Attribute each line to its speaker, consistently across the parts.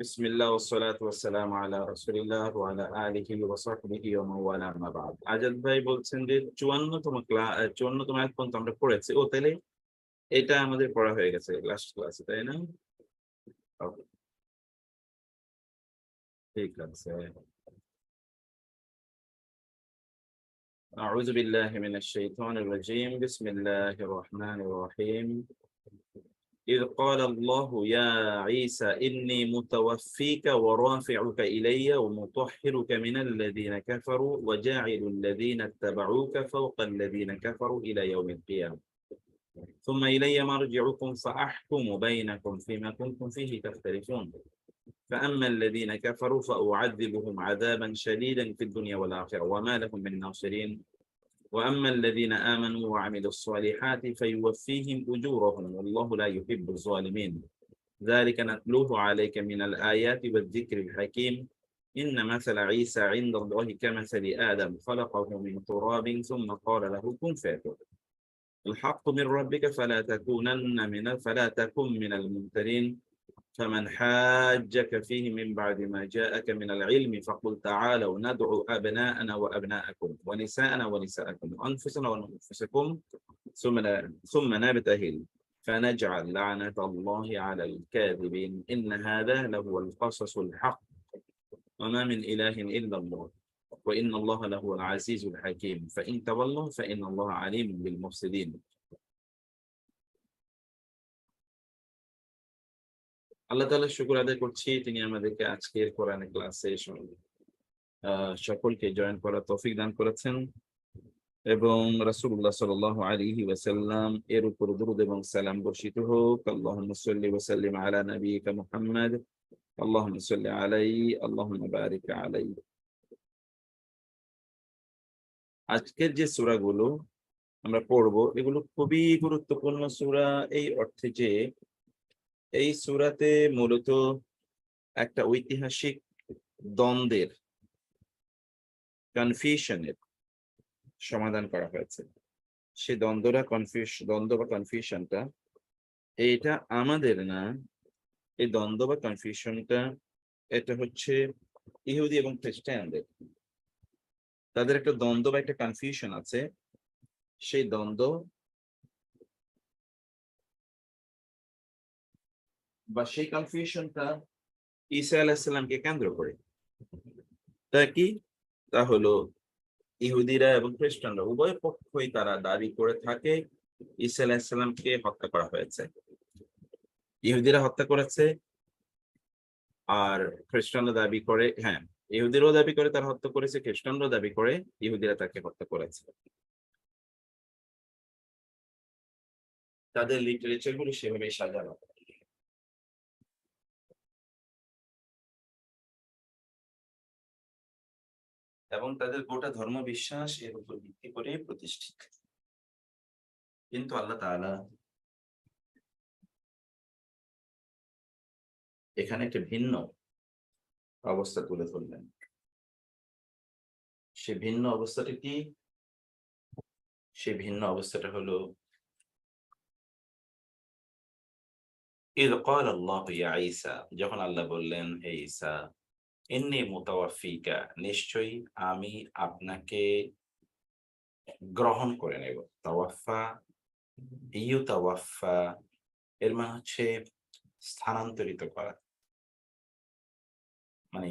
Speaker 1: বিসমিল্লাহ ওয়াসসালাতু ওয়াসসালামু আলা রাসূলিল্লাহ ওয়া আলা আলিহি ওয়া সাহবিহি ওয়া মান ওয়ালা আম্মা বা'দ। আজাদ ভাই বলছেন যে 54তম আয়াত পর্যন্ত আমরা পড়েছি। তাইলে এটা আমাদের পড়া হয়ে গেছে লাস্ট ক্লাসে, তাই না? ওকে, ঠিক আছে। আউযু বিল্লাহি মিনাশ শাইতানির রাজীম। বিসমিল্লাহির রহমানির রহিম। إذ قال الله يا عيسى إني متوفيك ورافعك إلي ومطهرك من الذين كفروا وجاعل الذين اتبعوك فوق الذين كفروا إلى يوم القيامة ثم إلي مرجعكم فأحكم بينكم فيما كنتم فيه تختلفون فأما الذين كفروا فأعذبهم عذابا شديدا في الدنيا والآخرة وما لهم من ناصرين وأما الذين آمنوا وعملوا الصالحات فيوفيهم أجورهم والله لا يحب الظالمين ذلك نتلوه عليك من الآيات والذكر الحكيم إن مثل عيسى عند الله كمثل آدم خلقه من تراب ثم قال له كن فيكون الحق من ربك فلا تكن من الممترين فمن حاجك فيه من بعد ما جاءك من العلم فقل تعالوا ندعو أبناءنا وأبناءكم ونساءنا ونساءكم وأنفسنا وأنفسكم ثم نبتهل فنجعل لعنة الله على الكاذبين إن هذا لهو القصص الحق وما من إله إلا الله وإن الله لهو العزيز الحكيم فإن تولوا فإن الله عليم بالمفسدين আল্লাহ তাআলার শুকর আদায় করছি, তিনি আমাদেরকে আজকের কোরআন ক্লাসে সকলকে জয়েন করার তৌফিক দান করেছেন এবং রাসূলুল্লাহ সাল্লাল্লাহু আলাইহি ওয়াসাল্লাম এর উপর দরুদ এবং সালাম বর্ষিত হোক। আল্লাহুম্মা সাল্লি ওয়া সাল্লিম আলা নাবিয়িকা মুহাম্মদ, আল্লাহুম্মা সাল্লি আলাইহি, আল্লাহুম্মা বারিক আলাইহি। আজকের যে সূরাগুলো আমরা পড়ব এগুলো খুবই গুরুত্বপূর্ণ সূরা, এই অর্থে যে এই সূরাতে মূলত একটা ঐতিহাসিক দ্বন্দ্বের, কনফিউশনের সমাধান করা হয়েছে। সেই দ্বন্দ্ব বা কনফিউশনটা এটা আমাদের না, এই দ্বন্দ্ব বা কনফিউশনটা এটা হচ্ছে ইহুদি এবং খ্রিস্টানদের। তাদের একটা দ্বন্দ্ব বা একটা কনফিউশন আছে। সেই দ্বন্দ্ব বা সেই কনফিউশনটা ঈসা আলাইহিস সালামকে কেন্দ্র করে। তা কি? তা হলো ইহুদিরা এবং খ্রিস্টানরা উভয় পক্ষই তারা দাবি করে থাকে ঈসা আলাইহিস সালামকে হত্যা করা হয়েছে। ইহুদিরা হত্যা করেছে আর খ্রিস্টানরা দাবি করে, হ্যাঁ, ইহুদিরাও দাবি করে তারা হত্যা করেছে, খ্রিস্টানরাও দাবি করে ইহুদিরা তাকে হত্যা করেছে। তাদের লিটারেচার গুলো সেভাবেই সাজানো এবং তাদের গোটা ধর্ম বিশ্বাস এর উপর ভিত্তি করে প্রতিষ্ঠিত। কিন্তু আল্লাহ তাআলা এখানে একটা ভিন্ন অবস্থা তুলে ধরলেন। সে ভিন্ন অবস্থাটা কি? সে ভিন্ন অবস্থাটা হলো ইয ক্বালা আল্লাহু ইয়া ঈসা, যখন আল্লাহ বললেন, হে ঈসা, ইন্নী মুতাওয়াফফিকা, নিশ্চয়ই আমি আপনাকে গ্রহণ করে নেব। তাওয়াফফা, ইউতাওয়াফফা এর মানে হচ্ছে স্থানান্তরিত করা। মানে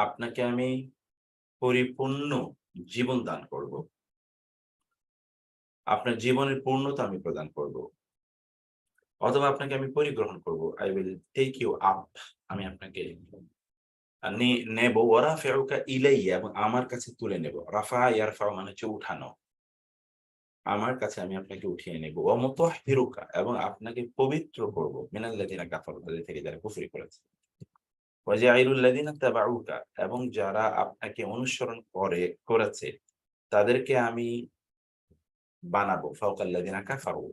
Speaker 1: আপনাকে আমি পরিপূর্ণ জীবন দান করব। আপনার জীবনের পূর্ণতা আমি প্রদান করব। অথবা আপনাকে আমি পরিগ্রহণ করব। I will take you up, আমি আপনাকে নেব। ওয়া রাফিউকা ইলাইয়া, এবং আমার কাছে তুলে নেব। রাফা ইয়ারফাউ মানে হচ্ছে উঠানো। আমার কাছে আমি আপনাকে উঠিয়ে নেব। ওয়া মুতাহহিরুকা, এবং আপনাকে পবিত্র করব মিনাল্লাযিনা কাফারু, তাদের থেকে যারা কুফরি করেছে। ওয়া জাইলুল লাযিনা তাবাউকা, এবং যারা আপনাকে অনুসরণ করেছে তাদেরকে আমি বানাবো ফাওকাল্লাযিনা কাফারু,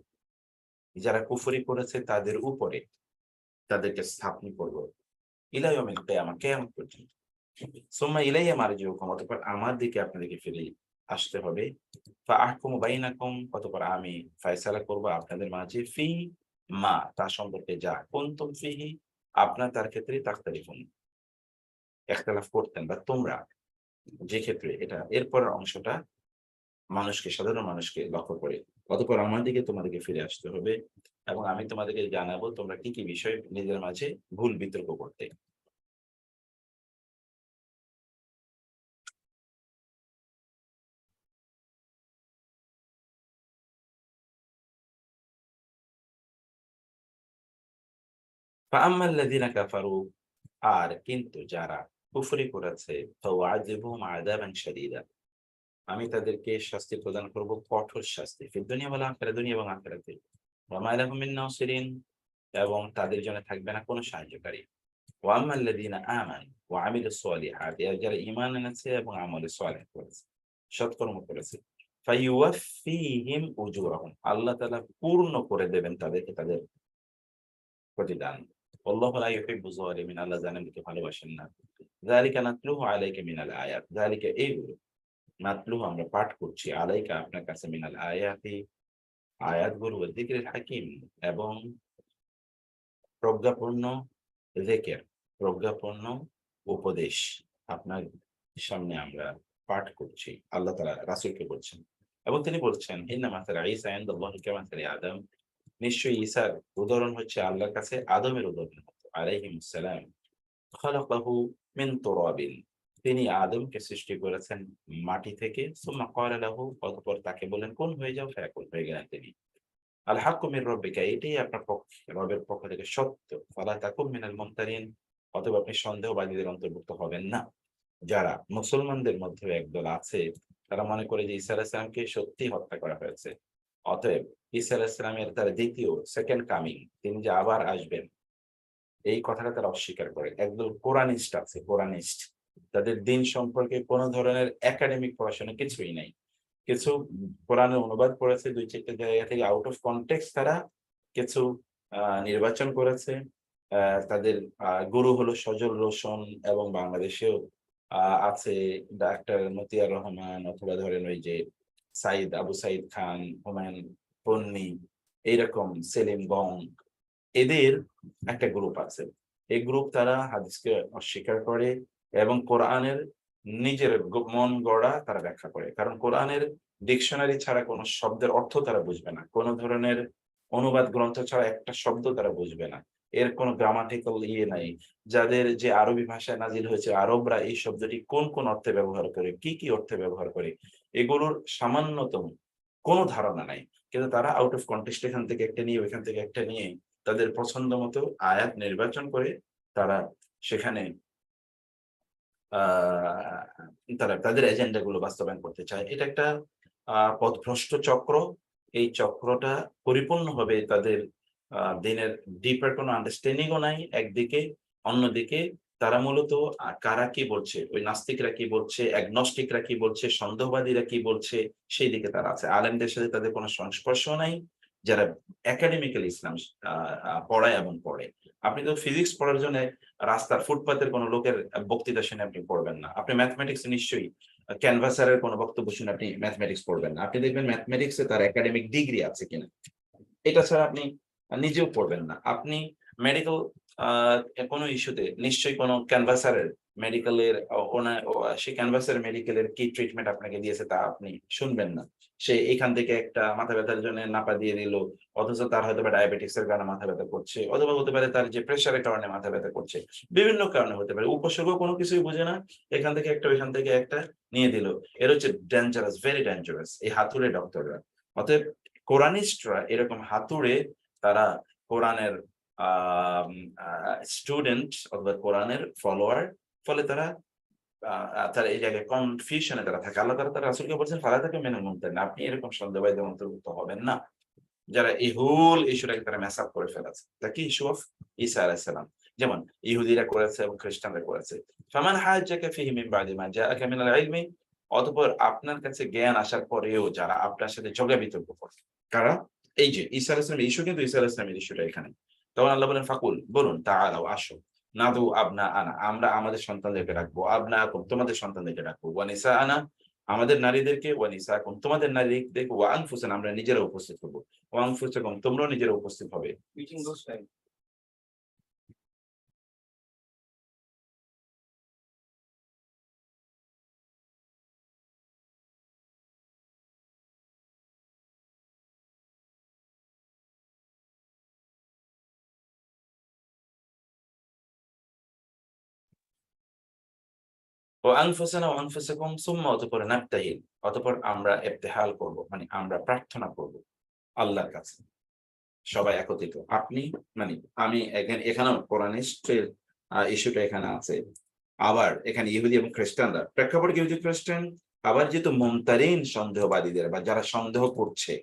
Speaker 1: যারা কুফরি করেছে তাদের উপরে তাদেরকে স্থাপন করব ইলা ইয়াউমিল কিয়ামা, কিয়ামত পর্যন্ত। সুম্মা ইলাইয়া মারজিউকুম, অতঃপর আমার দিকে আপনাদেরকে ফিরে আসতে হবে। ফাআহকুমু বাইনাকুম, অতঃপর আমি ফয়সালা করব আপনাদের মাঝে, ফি মা, তা সম্পর্কে যা কুনতুম ফিহি, আপনার তার ক্ষেত্রে তাখতালিফুন, ইখতিলাফ করতেন বা তোমরা, যে ক্ষেত্রে এটা এরপরের অংশটা সাধারণ মানুষকে লক্ষ্য করে। অতঃপর আমার দিকে তোমাদেরকে ফিরে আসতে হবে এবং আমি তোমাদেরকে জানাবো তোমরা কি, কি বিষয়ে নিজের মাঝে ভুল বিতর্ক করতে। فأما الذين كفروا, আর কিন্তু যারা কুফরি করেছে, فأعذبهم عذابا شديدا, আমি তাদেরকে শাস্তি প্রদান করব কঠোর শাস্তি, ফিদ দুনিয়া ওয়াল আখিরাহ, দুনিয়া এবং আখিরাতে। ওয়া মা লাহুম মিন নাসিরিন, এবং তাদের জন্য থাকবে না কোনো সাহায্যকারী। ওয়া আম্মাল্লাযীনা আমানু ওয়া আমিলুস সলিহাতি, আর যারা ঈমান এনেছে এবং আমলে সালেহ করেছে, সৎকর্ম করেছে, ফায়ুওয়াফফিহিম উজুরাহুম, আল্লাহ তাআলা পূর্ণ করে দেবেন তাদেরকে তাদের প্রতিদান। আল্লাহু লা ইউহিব্বুয যালিমিন, আল্লাহ জালিমকে ভালোবাসেন না। যালিকা নাতলুহু আলাইকা মিনাল আয়াত, যালিকা এইগুলো, নাতলুহু আমরা পাঠ করছি, আলাইকা আপনার কাছে, মিনাল আয়াতি আয়াতগুলো, ওয়া যিকরিল হাকীম এবং প্রজ্ঞাপূর্ণ যিকির, প্রজ্ঞাপূর্ণ উপদেশ আপনার সামনে আমরা পাঠ করছি। আল্লাহ তাআলা রাসূলকে বলছেন এবং তিনি বলছেন, ইন্না মাসালা ঈসা ইনদাল্লাহি কামাসালি আদম, নিশ্চয়ই ঈসার উদাহরণ হচ্ছে আল্লাহর কাছে আদমের উদাহরণের মতো। আলাইহিমুস সালাম, খালাকাহু মিন তুরাবিন, তিনি আদমকে সৃষ্টি করেছেন মাটি থেকে। সুম্মা ক্বালা লাহু, অতঃপর তাকে বললেন কুন, হয়ে যাও, ফায়াকুন, হয়ে গেলেন তিনি। আল হাক্কু মির রাব্বিকা, এটাই আপনার রবের পক্ষ থেকে সত্য। ফালা তাকুন মিনাল মুমতারিন, অতএব আপনি সন্দেহবাদীদের অন্তর্ভুক্ত হবেন না। যারা মুসলমানদের মধ্যে একদল আছে, তারা মনে করে যে ঈসা আলাইহিস সালামকে সত্যিই হত্যা করা হয়েছে। অতএব ঈসা আলাইহিস সালামের তার দ্বিতীয় সেকেন্ড কামিং, তিনি যে আবার আসবেন, এই কথাটা তারা অস্বীকার করে। একদল কোরানিস্ট আছে, কোরানিস্ট। তাদের দিন সম্পর্কে কোন ধরনের একাডেমিক পড়াশোনা কিছুই নাই। কিছু কোরআনের অনুবাদ করেছে ২-৪ টা জায়গা থেকে আউট অফ কনটেক্সট তারা কিছু নির্বাচন করেছে। আ তাদের গুরু হলো সজল রোশন, এবং বাংলাদেশেও আছে ডাক্তার মতিয়ার রহমান, অথবা ধরেন ওই যে আবু সাইদ খান, হুমায়ুন পন্নী, এইরকম সেলিম বং, এদের একটা গ্রুপ আছে। এই গ্রুপ তারা হাদিসকে অস্বীকার করে এবং কোরআনের নিজের মন গড়া তারা ব্যাখ্যা করে। কারণ কোরআনের ডিকশনারি ছাড়া কোন শব্দের অর্থ তারা বুঝবে না। কোন ধরনের অনুবাদ গ্রন্থ ছাড়া একটা শব্দ তারা বুঝবে না। এর কোন গ্রামাটিক্যাল নাই। যাদের যে আরবি ভাষায় নাজিল হয়েছে, আরবরা এই শব্দটি কোন, কোন অর্থে ব্যবহার করে, কি, কি অর্থে ব্যবহার করে, এগুলোর সামান্যতম কোন ধারণা নাই। কিন্তু তারা আউট অফ কনটেক্সট এখান থেকে একটা নিয়ে, ওইখান থেকে একটা নিয়ে তাদের পছন্দ মতো আয়াত নির্বাচন করে তারা সেখানে আ তারা তাদের এজেন্ডা গুলো বাস্তবায়ন করতে চায়। এটা একটা পথভ্রষ্ট চক্র। এই চক্রটা পরিপূর্ণভাবে তাদের দিনের ডিপার কোনো আন্ডারস্ট্যান্ডিং ও নাই একদিকে। অন্যদিকে তারা মূলত কারা কি বলছে, ওই নাস্তিকরা কি বলছে, অ্যাগনস্টিকরা কি বলছে, সন্দেহবাদীরা কি বলছে, সেই দিকে তারা আছে। আলেমদের সাথে তাদের কোনো সংস্পর্শও নাই। যারা একাডেমিক্যালি ইসলাম আ আ পড়ায় এবং পড়ে। আপনি তো ফিজিক্স পড়ার জন্য রাস্তার ফুটপাতের কোন লোকের বক্তৃতা শুনে আপনি পড়বেন না। আপনি ম্যাথমেটিক্স এ নিশ্চয়ই ক্যানভাসারের কোন বক্তব্য শুনে আপনি ম্যাথমেটিক্স পড়বেন না। আপনি দেখবেন ম্যাথমেটিক্স এ তার একাডেমিক ডিগ্রি আছে কিনা। এটা ছাড়া আপনি নিজেও পড়বেন না। আপনি মেডিকেল আ কোনো ইস্যুতে নিশ্চয়ই কোনো ক্যানভাসারের মেডিকেলের সেই ক্যানভাসের মেডিকেলের কি ট্রিটমেন্ট আপনাকে দিয়েছে তা আপনি শুনবেন না। সে এখান থেকে একটা মাথা ব্যাথার জন্য নাপা দিয়ে দিল। অথচ তার হয়তোবা ডায়াবেটিকস এর কারণে মাথা ব্যাথা করছে। অথবা হতে পারে তার যে প্রেশারের কারণে মাথা ব্যাথা করছে। বিভিন্ন কারণে হতে পারে। উপসর্গ কোনো কিছুই বুঝে না। এখান থেকে একটা, ওইখান থেকে একটা নিয়ে দিল। এর হচ্ছে ডেঞ্জারাস, ভেরি ডেঞ্জারাস এই হাতুড়ে ডক্টররা। অতএব কোরানিস্টরা এরকম হাতুড়ে, তারা কোরআনের আম আ স্টুডেন্ট অথবা কোরআনের ফলোয়ার। ফলে তারা আ আ তারা এই জায়গায় কনফিউশন এ তারা থাকে। আল্লাহ তাআলা তার রাসূলকে বলছেন, ফালা তাকুন মিনাল মুমতারিন, আপনি এরকম সন্দেহবাদীদের অন্তর্ভুক্ত হবেন না। যারা এই হোল ইস্যুটাকে তারা মেস আপ করে ফেলেছে। তা কি ইস্যু অফ ঈসা আলাইহিস সালাম। যেমন ইহুদিরা করেছে এবং খ্রিস্টানরা করেছে। ফামান হাজ্জাকা ফিহি মিন বাদি মা জাআকা মিনাল ইলমি, অতঃপর আপনার কাছে জ্ঞান আসার পরেও যারা আপনার সাথে ঝগড়া-বিতর্ক করে। কারা? এই যে ঈসা আলাইহিস সালামের ইস্যু, কিন্তু ঈসা আলাইহিস সালামের ইস্যুটা এখানে। তখন আল্লাহ বলেন, ফাকুল, বলুন, তাআলাও, আসো, নাদু আবনাআনা, আমরা আমাদের সন্তানদেরকে ডাকবো, আবনাআকুম, তোমাদের সন্তানদেরকে ডাকবো, ওয়া নিসাআনা, আমাদের নারীদেরকে, ওয়া নিসাআকুম, তোমাদের নারীদেরকে, ওয়া আনফুসানা, আমরা নিজেরা উপস্থিত হবো, ওয়া আনফুসাকুম, তোমরাও নিজেরা উপস্থিত হবে। আনফুসানা ওয়া আনফুসাকুম সুম্মা অতঃপর নাবতাহিল, অতঃপর আমরা ইবতিহাল করব, মানে আমরা প্রার্থনা করব আল্লাহর কাছে সবাই একত্রিত। আপনি, মানে আমি এখানেও কোরআনিস্টের ইস্যুটা এখানে আছে। আবার এখানে ইহুদি এবং খ্রিস্টানরা, প্রেক্ষাপট ইহুদি খ্রিস্টান, আবার যেহেতু মুমতারিন সন্দেহবাদীদের বা যারা সন্দেহ করছে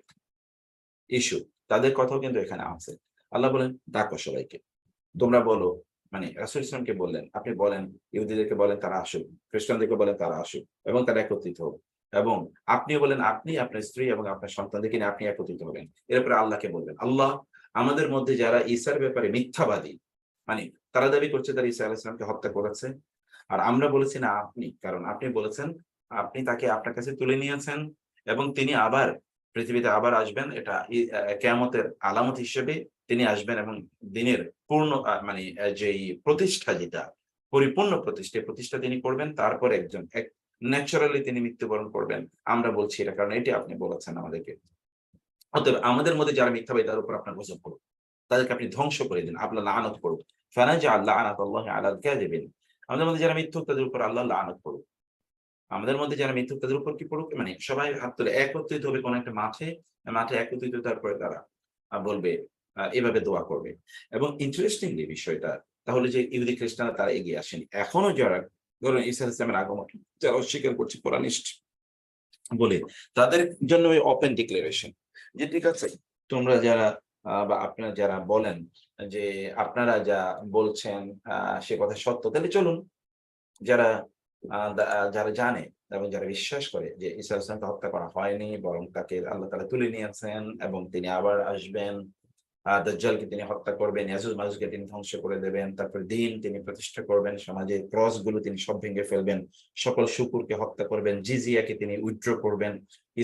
Speaker 1: ইস্যু, তাদের কথাও কিন্তু এখানে আছে। আল্লাহ বলেন, ডাকো সবাইকে, তোমরা বলো, মানে রাসূল ইসলামকে বললেন, আপনি বলেন, ইহুদিদেরকে বলেন তারা আসুক, খ্রিস্টানদেরকে বলেন তারা আসুক এবং তারা একত্রিত হোক। এবং আপনিও বলেন, আপনি আপনার স্ত্রী এবং আপনার সন্তানদেরকে নিয়ে আপনি একত্রিত হবেন। এরপরে আল্লাহকে বলবেন, আল্লাহ, আমাদের মধ্যে যারা ঈসার ব্যাপারে মিথ্যাবাদী, মানে তারা দাবি করছে তারা ঈসা আলাইহিস সালামকে হত্যা করেছে। আর আমরা বলেছি না আপনি, কারণ আপনি বলেছেন আপনি তাকে আপনার কাছে তুলে নিয়েছেন এবং তিনি আবার পৃথিবীতে আবার আসবেন। এটা কিয়ামতের আলামত হিসেবে তিনি আসবেন এবং দিনের পূর্ণ মানে যেই প্রতিষ্ঠা, যেটা পরিপূর্ণ প্রতিষ্ঠা, এই প্রতিষ্ঠা তিনি করবেন। তারপর এক ন্যাচারালি তিনি মৃত্যুবরণ করবেন। আমরা বলছি এটা কারণ এটি আপনি বলেছেন আমাদেরকে। অতএব আমাদের মধ্যে যারা মিথ্যাবাদী তার উপর আপনার গজব করুন। তাদেরকে আপনি ধ্বংস করে দিন। আপনার লাআনত করুন। ফানাজআল লাআনাতাল্লাহি আলাল কাযিবিন। আমাদের মধ্যে যারা মিথ্যুক তাদের উপর আল্লাহ লাআনত করুন। আমাদের মধ্যে যারা মিথ্যুক তাদের উপর কি পড়ুক? মানে সবাই হাত তুলে একত্রিত হবে কোন একটা মাঠে। মাঠে একত্রিত তারপরে তারা বলবে, এভাবে দোয়া করবে। এবং ইন্টারেস্টিংলি বিষয়টা তাহলে যে ইহুদি খ্রিস্টানরা তারা এগিয়ে আসেনি। এখনো যারা ধরুন ঈসা আলাইহিস সালামের আগমন যারা অস্বীকার করছে কোরআনিস্ট বলে, তাদের জন্য ওই ওপেন ডিক্লারেশন যে ঠিক আছে, তোমরা যারা বা আপনারা যারা বলেন যে আপনারা যা বলছেন সে কথা সত্য, তাহলে চলুন, যারা যারা জানে এবং যারা বিশ্বাস করে যে ঈসা আলাইহিস সালামকে হত্যা করা হয়নি, বরং তাকে আল্লাহ তাআলা তুলে নিয়েছেন এবং তিনি আবার আসবেন। দাজ্জালকে তিনি হত্যা করবেন, ইয়াজুজ মাজুজকে তিনি ধ্বংস করে দেবেন। তারপরে দ্বীন তিনি প্রতিষ্ঠা করবেন, সমাজে ক্রস গুলো তিনি সব ভেঙে ফেলবেন। সকল শুকুরকে হত্যা করবেন, জিজিয়াকে তিনি উইথড্র করবেন।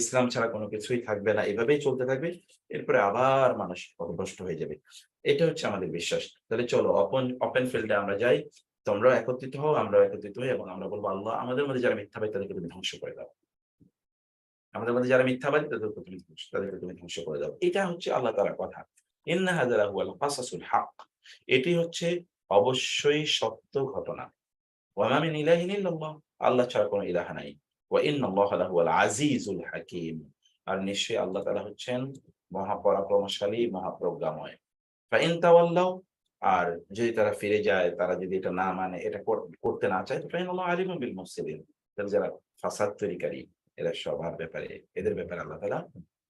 Speaker 1: ইসলাম ছাড়া কোনো কিছুই থাকবে না। এভাবেই চলতে থাকবে। এরপরে আবার মানুষ পথভ্রষ্ট হয়ে যাবে। এটা হচ্ছে আমাদের বিশ্বাস। তাহলে চলো ওপেন ফিল্ডে আমরা যাই। তোমরাও একত্রিত হও, আমরাও একত্রিত হই এবং আমরা বলব, আল্লাহ, আমাদের মধ্যে যারা মিথ্যাবাদী তাদেরকে তুমি ধ্বংস করে দাও। আমাদের মধ্যে যারা মিথ্যাবাদী তাদেরকে তুমি ধ্বংস করে দাও। এটা হচ্ছে আল্লাহ তাআলার কথা। ইন্না হাযা লাহুয়াল কাসাসুল হক। এটি হচ্ছে অবশ্যই সত্য ঘটনা। ওয়া মা মিন ইলাহিন ইল্লাল্লাহ। আল্লাহ ছাড়া কোন ইলাহ নাই। ওয়া ইন্নাল্লাহা লাহুয়াল আজিজুল হাকীম। আর নিশ্চয়ই আল্লাহ তাআলা হচ্ছেন মহাপরাক্রমশালী, মহাপ্রজ্ঞাময়। ফাইন তাওয়াল্লাউ, আর যদি তারা ফিরে যায়, তারা যদি এটা না মানে, এটা করতে না চায়, ফাইনাল্লাহু আলিমুম বিল মুফসিদিন। তাহলে যারা ফাসাদ তৈরিকারী, এরা সবার ব্যাপারে, এদের ব্যাপারে আল্লাহ তাআলা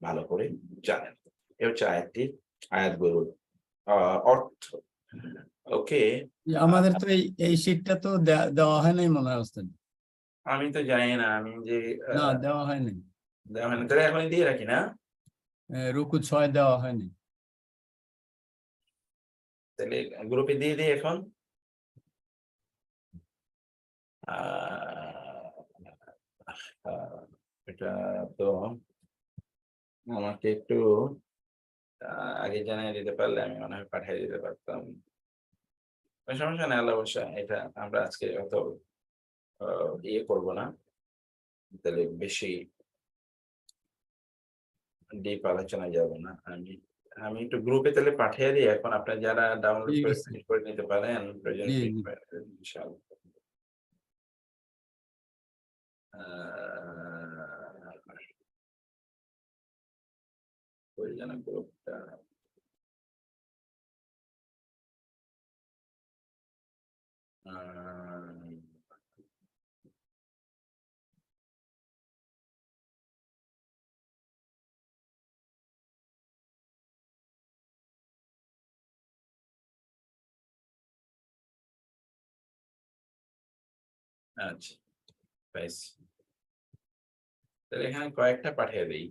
Speaker 1: ভালো করে জানেন। এ হচ্ছে আয়াতগুলোর আ অর্থ। ওকে। আ
Speaker 2: আমাদের তো এই শীটটা তো দেওয়া হয় নাই মনে হয় ওস্তাদ।
Speaker 1: আমি তো জানি না আমি যে আ
Speaker 2: না, দেওয়া হয়নি।
Speaker 1: দেওয়া হয় না। তাহলে এখনই দিয়ে রাখি না?
Speaker 2: রুকু 6 দেওয়া হয়নি।
Speaker 1: তাহলে গ্রুপে দিয়ে দিই এখন। আ আ এটা তো আমাকে একটু আ আগে জানায় দিতে পারলে আমি মনে হয় পাঠিয়ে দিতে পারতাম। কোনো সমস্যা নাই, আল্লাহ ভরসা। এটা আমরা আজকে অত আ ইয়ে করব না। তাহলে বেশি ডিপ আলোচনায় যাব না। আমি আমি একটু গ্রুপে তাহলে পাঠিয়ে দিই। এখন আপনারা যারা ডাউনলোড
Speaker 2: ঠিক
Speaker 1: করে
Speaker 2: আছে।
Speaker 1: প্রিন্ট করে নিতে পারেন, প্রয়োজনে
Speaker 2: জি,
Speaker 1: প্রিন্ট
Speaker 2: জি।
Speaker 1: করে নেবেন ইনশাআল্লাহ। আ কই যেন গ্রুপটা? আ আচ্ছা, বেশ। তাহলে এখানে কয়েকটা পাঠিয়ে দেই।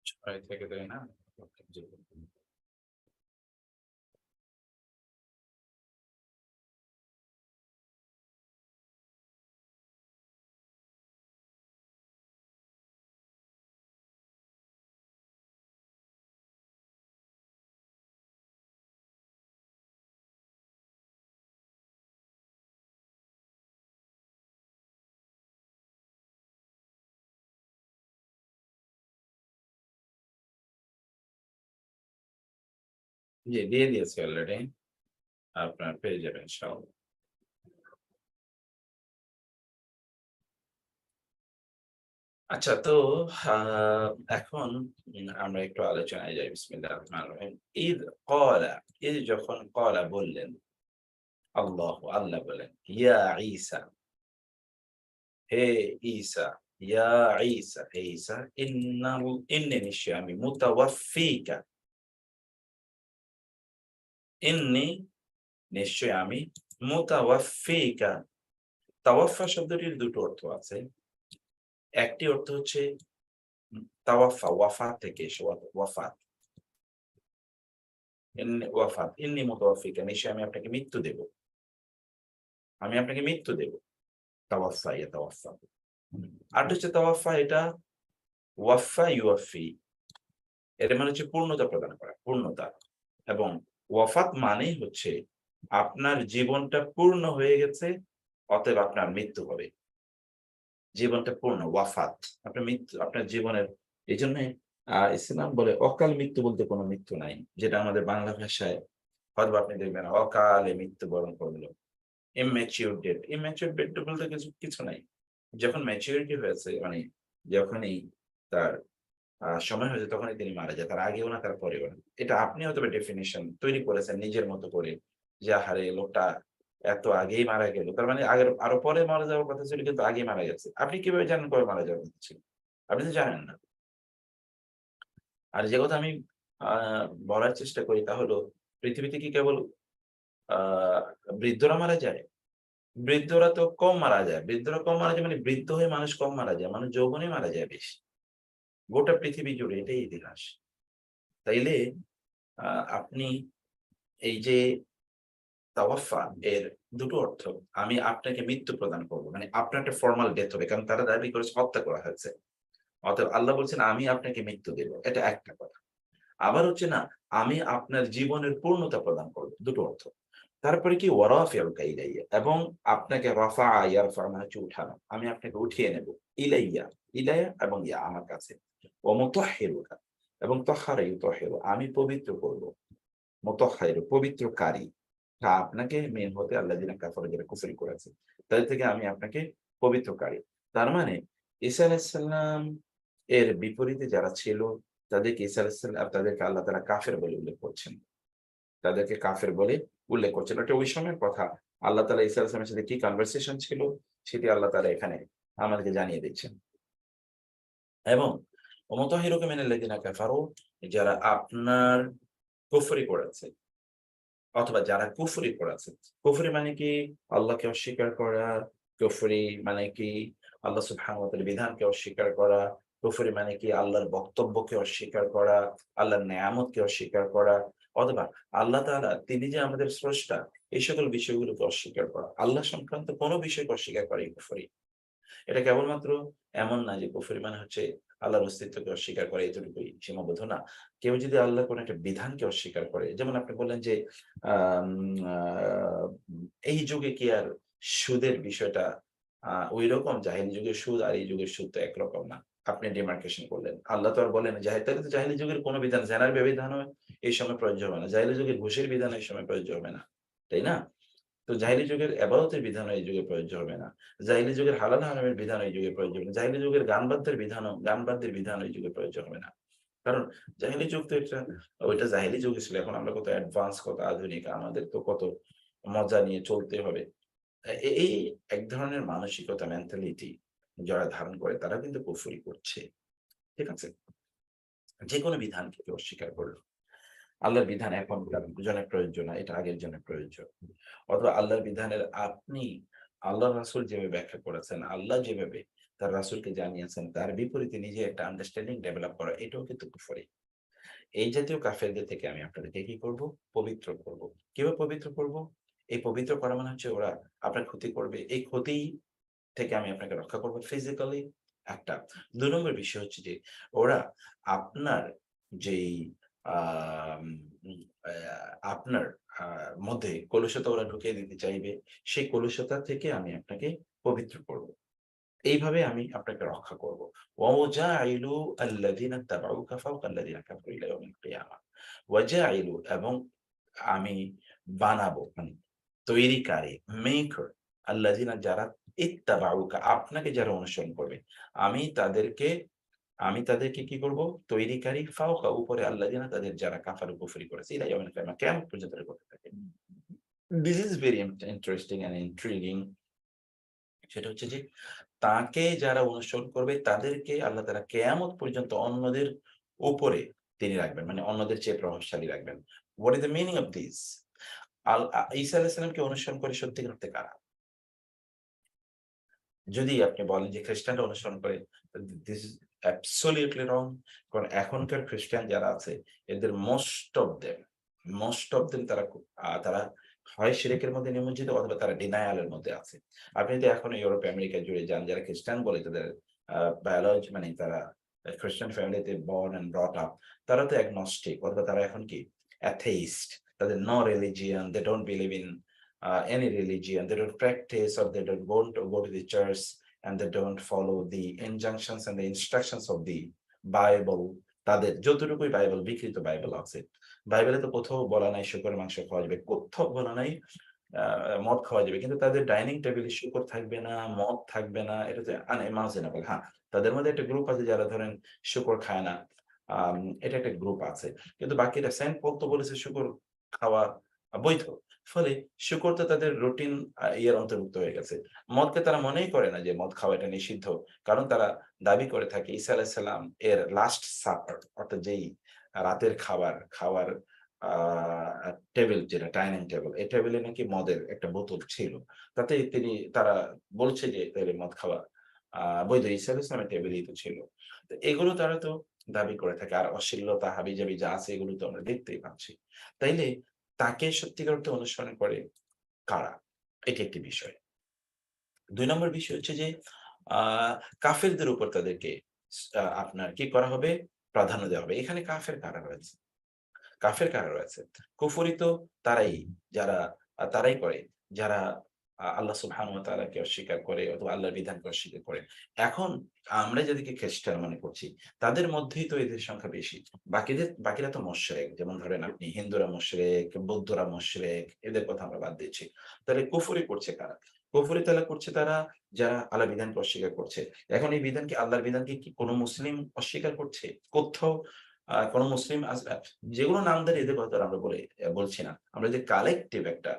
Speaker 1: ছয় থেকে দেয় না? জি। জি, দিয়ে দিয়েছি অলরেডি। আপনার পেয়ে যাবেন ইনশাআল্লাহ। আচ্ছা, তো আ এখন আমরা একটু আলোচনায় যাই। বিসমিল্লাহির রহমানির রহিম। ইয ক্বালা, যখন ক্বালা বললেন, আল্লাহ বলেন, ইয়া ঈসা, হে ঈসা, ইয়া ঈসা, হে ঈসা, ইন্নী নিশ্চয় আমি মুতাওয়াফফিকা, ইন্নী নিশ্চয় আমি মুতাওয়াফফিকা। তাওয়াফফা শব্দটির দুটো অর্থ আছে। একটি অর্থ হচ্ছে তাওয়াফফা, ওয়াফাত থেকে এসে ওয়াফাত। ওয়াফাত, ইন্নী মুতাওয়াফফিকা, নিশ্চয়ই আমি আপনাকে মৃত্যু দেব। আমি আপনাকে মৃত্যু দেব। তাওয়াফফা, ইয়াতাওয়াফফা। আরেকটা হচ্ছে তাওয়াফফা, এটা ওয়াফফা ইউয়াফফি। এর মানে হচ্ছে পূর্ণতা প্রদান করা, পূর্ণতা। এবং ওয়াফাত মানেই হচ্ছে আপনার জীবনটা পূর্ণ হয়ে গেছে, অতএব আপনার মৃত্যু হবে। জীবনটা পূর্ণ, ওয়াফাত। আপনার মৃত্যু, আপনার জীবনের, এইজন্যে ইসলাম বলে অকাল মৃত্যু বলতে কোনো মৃত্যু নাই। যেটা আমাদের বাংলা ভাষায় হয়তোবা আপনি দেখবেন অকালে মৃত্যুবরণ করল। Immature death. ইম্যাচিউর ডেথ বলতে কিছু নাই। যখন ম্যাচুরিটি হয়েছে, মানে যখনই তার সময় হয়েছে, তখনই তিনি মারা যায়। তার আগেও না, তার পরেও না। এটা আপনি হয়তোবা ডেফিনিশন তৈরি করেছেন নিজের মতো করে, যে আহারে লোকটা এত আগেই মারা গেল। তার মানে আগের আরো পরে মারা যাওয়ার কথা ছিল, কিন্তু আগেই মারা গেছে। আপনি কিভাবে জানেন কবে মারা যাওয়ার কথা ছিল? আপনি তো জানেন না। আর যে কথা আমি আ বলার চেষ্টা করি তা হলো, পৃথিবীতে কি কেবল আ বৃদ্ধরা মারা যায়? বৃদ্ধরা তো কম মারা যায়। বৃদ্ধরা কম মারা যায় মানে বৃদ্ধ হয়ে মানুষ কম মারা যায়। মানুষ যৌবনে মারা যায় বেশি। গোটা পৃথিবী জুড়ে এটাই ইতিহাস। তাইলে আ আপনি এই যে তাওয়াফফা, এর দুটো অর্থ। আমি আপনাকে মৃত্যু প্রদান করব। মানে আপনার একটা ফরমাল ডেথ হবে। কারণ তারা দাবি করেছে হত্যা করা হয়েছে। অতএব আল্লাহ বলছেন আমি আপনাকে মৃত্যু দেব। এটা একটা কথা। আবার হচ্ছে না, আমি আপনার জীবনের পূর্ণতা প্রদান করব। দুটো অর্থ। তারপরে কি ওয়ারাফিউকা ইলাইয়া, এবং আপনাকে রাফা ইয়ারফা মানে হচ্ছে উঠানো। আমি আপনাকে উঠিয়ে নেব। ইলাইয়া, ইলাইয়া এবং ইয়া আমার কাছে। ওয়া মুতাহহিরুকা, এবং তাহহারা ইউতাহহিরু, আমি পবিত্র করব। মুতাহহির পবিত্রকারী। আপনাকে মেন হতে আল্লাযিনা কাফারু, যারা কুফরি করেছে, তাদের থেকে আমি আপনাকে পবিত্রকারী। তার মানে ঈসা আলাইহিস সালাম এর বিপরীতে যারা ছিল, তাদেরকে ঈসা আলাইহিস সালাম, তাদেরকে আল্লাহ তাআলা কাফের বলে উল্লেখ করছেন। তাদেরকে কাফের বলে উল্লেখ করছেন। এটা ওই সময়ের কথা। আল্লাহ তাআলা ঈসা আলাইহিস সালামের সাথে কি কনভারসেশন ছিল, সেটি আল্লাহ তাআলা এখানে আমাদেরকে জানিয়ে দিচ্ছেন। এবং ওয়ামুতাহহিরুকা মিনাল্লাযিনা কাফারু, যারা আপনার কুফরি করেছে, অথবা যারা কুফরি করেছে। কুফরি মানে কি? আল্লাহকে অস্বীকার করা। কুফরি মানে কি? আল্লাহ সুবহানাহু ওয়া তাআলার বিধানকে অস্বীকার করা। কুফরি মানে কি? আল্লাহর বক্তব্যকে অস্বীকার করা, আল্লাহর নেয়ামতকে অস্বীকার করা, অথবা আল্লাহ তাআলা তিনি যে আমাদের স্রষ্টা, এই সকল বিষয়গুলোকে অস্বীকার করা। আল্লাহ সংক্রান্ত কোন বিষয়কে অস্বীকার করাই কুফরি। এটা কেবলমাত্র এমন না যে কুফরি মানে হচ্ছে আল্লাহর অস্তিত্বকে অস্বীকার করে, এতটুকুই সীমাবদ্ধ না। কেউ যদি আল্লাহর কোন একটা বিধানকে অস্বীকার করে, যেমন আপনি বললেন যে আম আ এই যুগে কি আর সুদের বিষয়টা ঐরকম? জাহেলী যুগের সুদ আর এই যুগের সুদ তো একরকম না। আপনি ডিমার্কেশন করলেন। আল্লাহ তো আর বলেন তাহলে তো জাহেলী যুগের কোন বিধান, জেনার বিধানও এই সময় প্রযোজ্য হবে না। জাহেলী যুগের ঘুষের বিধান এই সময় প্রযোজ্য হবে না। তাই না? তো জাহেলী যুগের ইবাদতের বিধানও এই যুগে প্রযোজ্য হবে না। জাহেলী যুগের হালাল হারামের বিধান এই যুগে প্রযোজ্য হবে না। জাহেলী যুগের গান বাদ্যের বিধান এই যুগে প্রযোজ্য হবে না। কারণ জাহেলী যুগ তো এটা, ওইটা জাহেলী যুগে ছিল। এখন আমরা কত অ্যাডভান্স, কত আধুনিক। আমাদের তো কত মজা নিয়ে চলতে হবে। এই এক ধরনের মানসিকতা, মেন্টালিটি যারা ধারণ করে, তারা কিন্তু কুফরি করছে। ঠিক আছে? যেকোনো বিধানকে কেউ অস্বীকার করল। আল্লাহর বিধান এখনকার জনের প্রযোজ্য না, এটা আগের জনের প্রযোজ্য। অথবা আল্লাহর বিধানের আপনি, আল্লাহ রাসূল যেভাবে ব্যাখ্যা করেছেন, আল্লাহ যেভাবে
Speaker 3: তার রাসূলকে জানিয়েছেন, তার বিপরীতে নিজে একটা আন্ডারস্ট্যান্ডিং ডেভেলপ করা, এটাও কিন্তু কুফরি। এই জাতীয় কাফেরদের থেকে আমি আপনাদেরকে কি করব? পবিত্র করব। কিভাবে পবিত্র করব? এই পবিত্র করা মানে হচ্ছে ওরা আপনার ক্ষতি করবে। এই ক্ষতি থেকে আমি আপনাকে রক্ষা করব ফিজিক্যালি একটা। ২ নম্বর বিষয় হচ্ছে যে ওরা আপনার যেই আম আ আপনার আ মধ্যে কলুষতা ওরা ঢুকিয়ে দিতে চাইবে, সেই কলুষতা থেকে আমি আপনাকে পবিত্র করব। এইভাবে আমি আপনাকে রক্ষা করব। ওয়াজাইলু আল্লাযিনা ইত্তাবাউকা ফাওকা আল্লাযিনা কাফারু ইলা ইয়াউমিল কিয়ামা। ওয়াজাইলু এবং আমি বানাবো মানে তৈরিকারী মেকার আল্লাযিনা যারা ইত্তাবাউকা আপনাকে যারা অনুসরণ করবে। আমি তাদেরকে আমি তাদেরকে কি করব? তৈরিকারী ফাওকা উপরে আল্লাযিনা তাদের যারা কাফারু কুফরি করেছে ইলা ইয়াউমিল কিয়ামা কিয়ামত পর্যন্ত এটা করতে থাকে। This is very interesting and intriguing সেটা হচ্ছে যে তাকে যারা অনুসরণ করবে তাদেরকে আল্লাহ তাআলা কিয়ামত পর্যন্ত অন্যদের উপরে তিনি রাখবেন। মানে অন্যদের চেয়ে প্রভাবশালী রাখবেন। What is the meaning of this? ঈসা আলাইহিস সালামকে অনুসরণ করে সত্যিকার অর্থে কারা? যদি আপনি বলেন যে খ্রিস্টানরা অনুসরণ করে, দিস ইজ অ্যাবসোলিউটলি রং। কারণ এখনকার খ্রিস্টান যারা আছে এদের মোস্ট অফ দেম তারা হয় শিরকের মধ্যে নিমজ্জিত অথবা তারা ডিনায়াল এর মধ্যে আছে। আপনি যদি এখন ইউরোপ আমেরিকা জুড়ে যান যারা খ্রিস্টান বলে তাদের বায়োলজি মানে তারা খ্রিস্টান ফ্যামিলিতে বর্ন অ্যান্ড ব্রট আপ, তারা তো অ্যাগনস্টিক অথবা তারা এখন কি অ্যাথেইস্ট। তাদের no religion, they don't believe in any religion. They don't practice or they don't want to go to the church and they don't follow the injunctions and the instructions of the Bible. তাদের যতটুকুই Bible বিকৃত Bible আছে, বাইবেলে তো কোথাও বলা নাই শূকরের মাংস খাওয়া যাবে, কোথাও বলা নাই মদ খাওয়া যাবে, কিন্তু তাদের ডাইনিং টেবিলে শূকর থাকবে না, মদ থাকবে না, এটা তো আনইমাজিনেবল। হ্যাঁ, তাদের মধ্যে একটা গ্রুপ আছে যারা ধরেন শূকর খায় না, এটা একটা গ্রুপ আছে, কিন্তু বাকিরা সেন্ট পল তো বলেছে শূকর খাওয়া বৈধ। ফলে শূকর তো তাদের রুটিন ইয়ের অন্তর্ভুক্ত হয়ে গেছে। মদকে তারা মনেই করে না যে মদ খাওয়া এটা নিষিদ্ধ। কারণ তারা দাবি করে থাকে ঈসা আলাইহিস সালাম এর লাস্ট সাপার অর্থাৎ যেই রাতের খাওয়ার আ টেবল যেটা ডাইনিং টেবল, এই টেবলে নাকি মদের একটা বোতল ছিল। তাতে তারা বলছে যে তাইলে মদ খাওয়া বৈধ। ঈসা আলাইহিস সালামের টেবিলেই তো ছিল। তো এগুলো তারা তো দাবি করে থাকে। আর অশ্লীলতা হাবিজাবি যা আছে এগুলো তো আমরা দেখতেই পাচ্ছি। তাইলে তাকে সত্যিকার অর্থে অনুসরণ করে কারা? এটি একটি বিষয়। ২ নম্বর বিষয় হচ্ছে যে আ কাফেরদের উপর তাদেরকে আপনার কি করা হবে? প্রাধান্য দেওয়া হবে। এখানে কাফের কারা রয়েছে? কাফের কারা রয়েছে? কুফরি তো তারাই যারা তারাই করে যারা আল্লাহ সুবহানাহু ওয়া তাআলাকে অস্বীকার করে অথবা আল্লাহর বিধানকে অস্বীকার করে। এখন আমরা যাদেরকে খ্রিস্টান মনে করছি তাদের মধ্যেই তো এদের সংখ্যা বেশি। বাকিরা তো মুশরিক। যেমন ধরেন আপনি হিন্দুরা মুশরিক, বৌদ্ধরা মুশরিক, এদের কথা আমরা বাদ দিচ্ছি। তাহলে কুফরি করছে কারা? কুফরি তাহলে করছে তারা যারা আল্লাহর বিধানকে অস্বীকার করছে। এখন এই বিধানকে আল্লাহর বিধানকে কি কোন মুসলিম অস্বীকার করছে? কোথাও কোন মুসলিম যেগুলো নামধারী এদের কথা আমরা বলছি না। আমরা যদি কালেক্টিভ একটা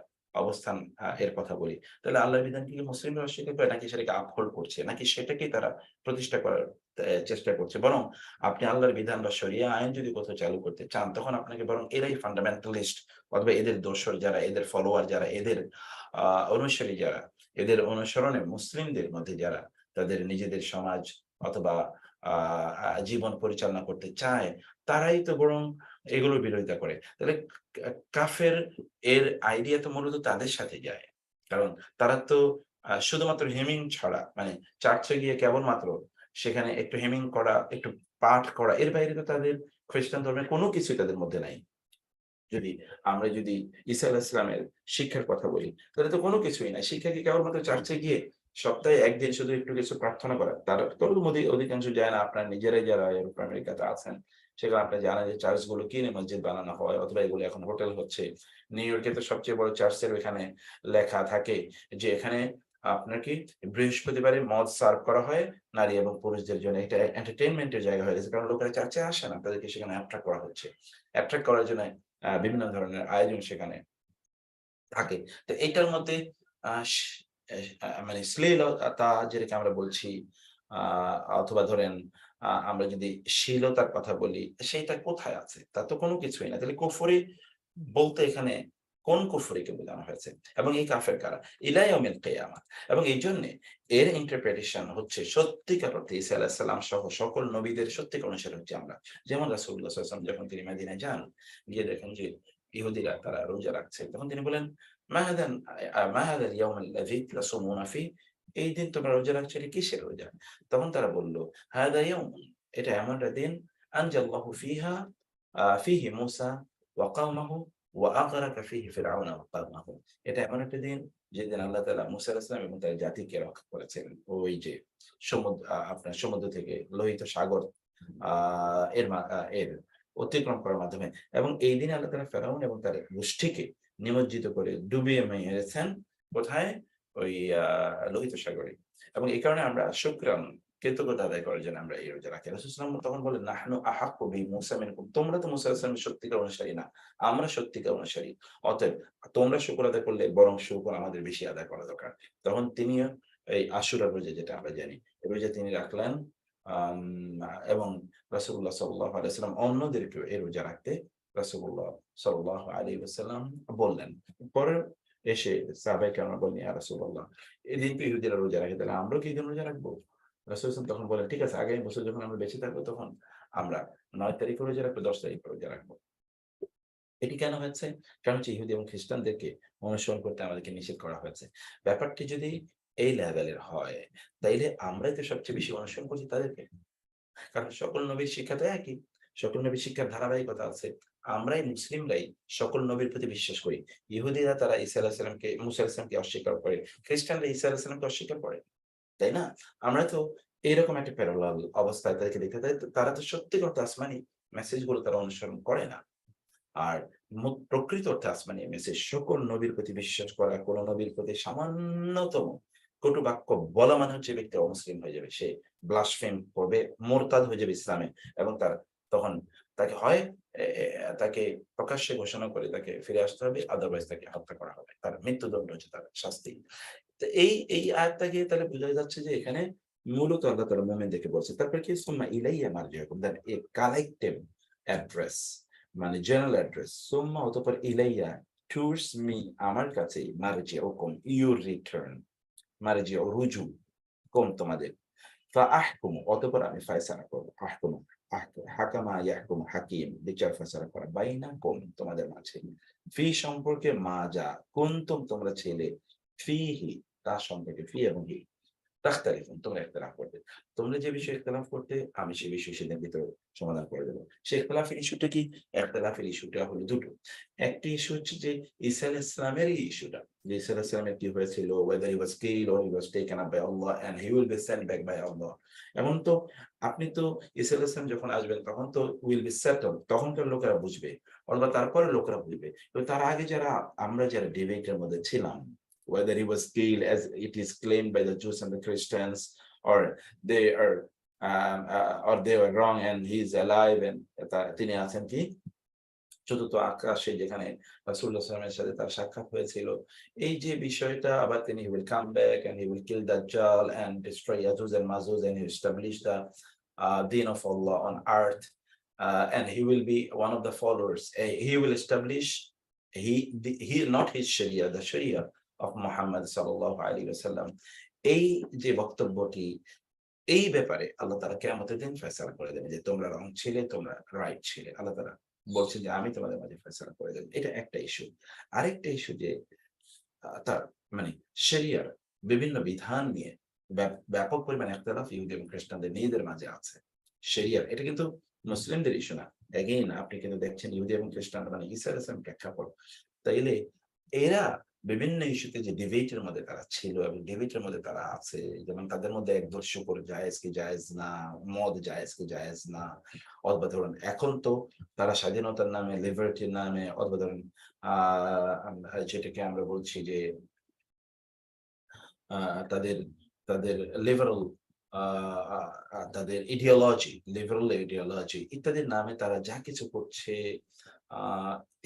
Speaker 3: অবস্থান এর কথা বলি, তাহলে আল্লাহর বিধানকে কি মুসলিমরা অস্বীকার করে নাকি সেটাকে আপহোল্ড করছে? নাকি সেটাকেই তারা প্রতিষ্ঠা করার চেষ্টা করছে? বরং আপনি আল্লাহর বিধান বা শরিয়া আইন যদি কোথাও চালু করতে চান, তখন আপনাকে বরং এরাই ফান্ডামেন্টালিস্ট অথবা এদের দোসর যারা, এদের ফলোয়ার যারা, এদের আ অনুসারী যারা, এদের অনুসরণে মুসলিমদের মধ্যে যারা তাদের নিজেদের সমাজ অথবা আ আ জীবন পরিচালনা করতে চায়, তারাই তো বরং এগুলোর বিরোধিতা করে। তাহলে কাফের এর আইডিয়া তো মূলত তাদের সাথে যায়। কারণ তারা তো শুধুমাত্র হেমিং ছড়া মানে চার্চে গিয়ে কেবলমাত্র সেখানে একটু হেমিং করা, একটু পাঠ করা, এর বাইরে তো তাদের খ্রিস্টান ধর্মের কোনো কিছুই তাদের মধ্যে নাই। আমরা যদি ঈসা আলাইহিস সালামের শিক্ষার কথা বলি, তাহলে তো কোনো কিছুই নাই। শিক্ষা কি কেবলমাত্র চার্চে গিয়ে সপ্তাহে ১ দিন শুধু একটু কিছু প্রার্থনা করা? তারা তো অধিকাংশ যায় না। আপনার নিজেরাই যারা ইউরোপ আমেরিকাতে আছেন, সেখানে আপনি জানেন যে চার্চগুলো কিনে মসজিদ বানানো হয় অথবা এগুলো এখন হোটেল হচ্ছে। নিউ ইয়র্কে তো সবচেয়ে বড় চার্চের ওইখানে লেখা থাকে যে এখানে আপনার কি বৃহস্পতিবারে মদ সার্ভ করা হয় নারী এবং পুরুষদের জন্য। এটা এন্টারটেইনমেন্ট এর জায়গা হয়ে গেছে। কারণ লোকেরা চার্চে আসে না। তাদেরকে সেখানে অ্যাট্রাক্ট করা হচ্ছে। অ্যাট্রাক্ট করার জন্য বিভিন্ন ধরনের আয়োজন সেখানে থাকে। তো এইটার মধ্যে আ স এ মানে শ্লীলতা যেটাকে আমরা বলছি আ অথবা ধরেন আমরা যদি শ্লীলতার কথা বলি, সেইটা কোথায় আছে? তা তো কোনো কিছুই না। তাহলে কুফরি বলতে এখানে কোন কুফরিকে বোঝানো হয়েছে এবং এই কাফের কারা ইলা ইয়াউমিল কিয়ামা। এবং এই জন্য এর ইন্টারপ্রিটেশন হচ্ছে সত্যিকার অর্থে ঈসা আলাইহিস সালাম সহ সকল নবীদের সত্যিকার অনুসারী হচ্ছে আমরা। যেমন রাসূলুল্লাহ সাল্লাল্লাহু আলাইহি ওয়াসাল্লাম যখন তিনি মদিনায় যান, গিয়ে দেখেন যে ইহুদিরা তারা রোজা রাখছে, তখন তিনি বলেন মা হাদা আল-ইয়াউম আল্লাযী তাসুমুনা ফি, এই দিন তোমরা রোজা রাখছো, এটা কিসের রোজা? তখন তারা বলল হাদা ইয়াউমুন, এটা এমন একটা দিন আনজাল্লাহু ফিহি মূসা ওয়া কওমাহু ওয়া আগরাকা ফিহি ফিরআউনা ওয়া কওমাহু। এটা এমন একটা দিন যেদিন আল্লাহ তাআলা মূসা আলাইহিস সালাম এবং তার জাতিকে রক্ষা করেছেন ওই যে আপনার সমুদ্র থেকে লোহিত সাগর এর অতিক্রম করার মাধ্যমে। এবং এই দিনে আল্লাহ তাআলা ফেরাউন এবং তার গোষ্ঠীকে নিমজ্জিত করে ডুবিয়ে মেরেছেন কোথায়? ওই লোহিত সাগরে। এবং এই কারণে আমরা শুকরান, কৃতজ্ঞতা আদায় করার জন্য আমরা এই রোজা রাখি। রাসূল সাল্লাল্লাহু আলাইহি ওয়াসাল্লাম তখন বলেন নাহনু আহাক্কু বিমূসা মিনকুম, তোমরা তো মূসা আলাইহিস সালামের সত্যিকার অনুসারী না, আমরা সত্যিকার অনুসারী, অতএব তোমরা শুকর আদায় করলে বরং শুকর আমাদের বেশি আদায় করা দরকার। তখন তিনিও এই আশুরার রোজা, যেটা আমরা জানি, এই রোজা তিনি রাখলেন। এবং রাসূলুল্লাহ সাল্লাল্লাহু আলাইহি ওয়াসাল্লাম অন্যদেরকেও এই রোজা রাখতে রাসূলুল্লাহ সাল্লাল্লাহু আলাইহি ওয়াসাল্লাম বললেন। পরে এসে সাহাবায়ে কেরাম বললেন, ইয়া রাসূলুল্লাহ, এদিন তো ইহুদিরা রোজা রাখে, তাহলে আমরাও কি এদিন রোজা রাখবো? রাসূল তখন বলেন, ঠিক আছে, আগামী বছর যখন আমরা বেঁচে থাকবো তখন আমরা ৯ তারিখে রোজা রাখবো, 10 তারিখে রোজা রাখবো। এটি কেন হয়েছে? কারণ হচ্ছে ইহুদি এবং খ্রিস্টানদেরকে অনুসরণ করতে আমাদেরকে নিষেধ করা হয়েছে। ব্যাপারটি যদি এই লেভেলের হয়, তাইলে আমরাই তো সবচেয়ে বেশি অনুসরণ করছি তাদেরকে। কারণ সকল নবীর শিক্ষা তো একই। সকল নবীর শিক্ষার ধারাবাহিকতা আছে। আমরাই মুসলিমরাই সকল নবীর প্রতি বিশ্বাস করি। ইহুদিরা তারা ঈসা আলাইহিস সালামকে, মূসা আলাইহিস সালামকে অস্বীকার করে। খ্রিস্টানরা ঈসা আলাইহিস সালামকে অস্বীকার করে। তাই না? আমরা তো এরকম একটা প্যারালাল অবস্থায় তাদেরকে দেখতে পাই। তারা তো সত্যিকার অর্থে আসমানি মেসেজ গুলো তারা অনুসরণ করে না। আর প্রকৃত অর্থে আসমানি মেসেজ, সকল নবীর প্রতি বিশ্বাস করা, কোন নবীর প্রতি সামান্যতম কটু বাক্য বলা মানে হচ্ছে ব্যক্তি অমুসলিম হয়ে যাবে, সে ব্লাসফেম করবে, মোরতাদ হয়ে যাবে ইসলামে। এবং তখন তাকে হয় তাকে প্রকাশ্যে ঘোষণা করে তাকে ফিরে আসতে হবে, আদারওয়াইজ তাকে হত্যা করা হবে, তার মৃত্যুদণ্ড হচ্ছে তার শাস্তি। তো এই আয়াতটা গিয়ে তাহলে বোঝা যাচ্ছে যে এখানে মূলত আল্লাহ তাআলা মুমিনদেরকে বলছে। তারপরে কি সুম্মা Ilaiah মারজিউকুম, that a collective address, মানে জেনারেল অ্যাড্রেস। সুম্মা অতঃপর ইলাইয়া, টুয়ার্ডস মি, আমার কাছে, মারজিউকুম, ইউর রিটার্ন, মারজিউ রুজু, কুম তোমাদের, ফাআহকুমু, অতঃপর আমি ফায়সালা করব, আহকুমু হাকামা ইয়াহকুমু হাকিম, বিচার ফায়সালা করা, বাইনাকুম তোমাদের মাঝে, ফি সম্পর্কে, মা যা কুনতুম তোমরা ছিলে, ফিহি তা সম্পর্কে, ফি এবং হি তাখতালিফুন তোমরা ইখতিলাফ করতে। তোমরা যে বিষয়ে ইখতিলাফ করতে, আমি সেই বিষয়ে সেদিন ভিতরে সমাধান করে দেব। সেই ইখতিলাফের ইস্যুটা কি? ইখতিলাফের ইস্যুটা হলো দুটো। একটি ইস্যু হচ্ছে যে ঈসা আলাইহিস সালামের এই ইস্যুটা, যে ঈসা আলাইহিস সালামের কি হয়েছিল, whether he was killed or he was taken up by Allah and he will be sent back by Allah। এমন তো আপনি তো ঈসা আলাইহিস সালাম যখন আসবেন তখন তো will be settled, তখনকার লোকেরা বুঝবে, অথবা তারপরে লোকেরা বুঝবে। তো তার আগে আমরা যারা ডিবেটের মধ্যে ছিলাম, whether he was killed as it is claimed by the Jews and the Christians, or they were wrong and he is alive and তিনি আছেন কি চতুর্থ আকাশে, যেখানে রাসূলুল্লাহ সাল্লাল্লাহু আলাইহি ওয়াসাল্লামের সাথে তার সাক্ষাৎ হয়েছিল। এই যে বিষয়টা, আবার তিনি he will come back and he will kill Dajjal and destroy Yajuj and Majuj and he will establish the deen of Allah on earth, and he will be one of the followers. He will establish he not his Sharia, the Sharia of Muhammad sallallahu alaihi wasallam। এই যে বক্তব্যটি, এই ব্যাপারে আল্লাহ তাআলা কিয়ামতের দিন ফয়সালা করে দেবেন যে তোমরা রং ছিলে, তোমরা রাইট ছিলে। আল্লাহ তাআলা বলছেন যে আমি তোমাদের মাঝে ফয়সালা করে দেব। এটা একটা ইস্যু। আরেকটা ইস্যু যে তার মানে শরিয়ার বিভিন্ন বিধান নিয়ে ব্যাপক পরিমাণে ইখতিলাফ ইহুদি এবং খ্রিস্টানদের নিজেদের মাঝে আছে। শরিয়ার এটা কিন্তু মুসলিমদের ইস্যু না। এগেইন আপনি কিন্তু দেখছেন ইহুদি এবং খ্রিস্টানরা মানে ঈসা আলাইহিস সালাম প্রেক্ষাপট। তাইলে এরা বিভিন্ন ইস্যুতে যে ডিবেটের মধ্যে তারা ছিল এবং ডিবেটের মধ্যে তারা আছে, যেমন তাদের মধ্যে একদল শুকর জায়েজ কি জায়েজ না, মদ জায়েজ কি জায়েজ না, অথবা ধরুন এখন তো তারা স্বাধীনতার নামে, লিবার্টির নামে, অথবা ধরুন যেটাকে আমরা বলছি যে তাদের তাদের লিবারাল তাদের লিবারাল ইডিওলজি ইত্যাদির নামে তারা যা কিছু করছে,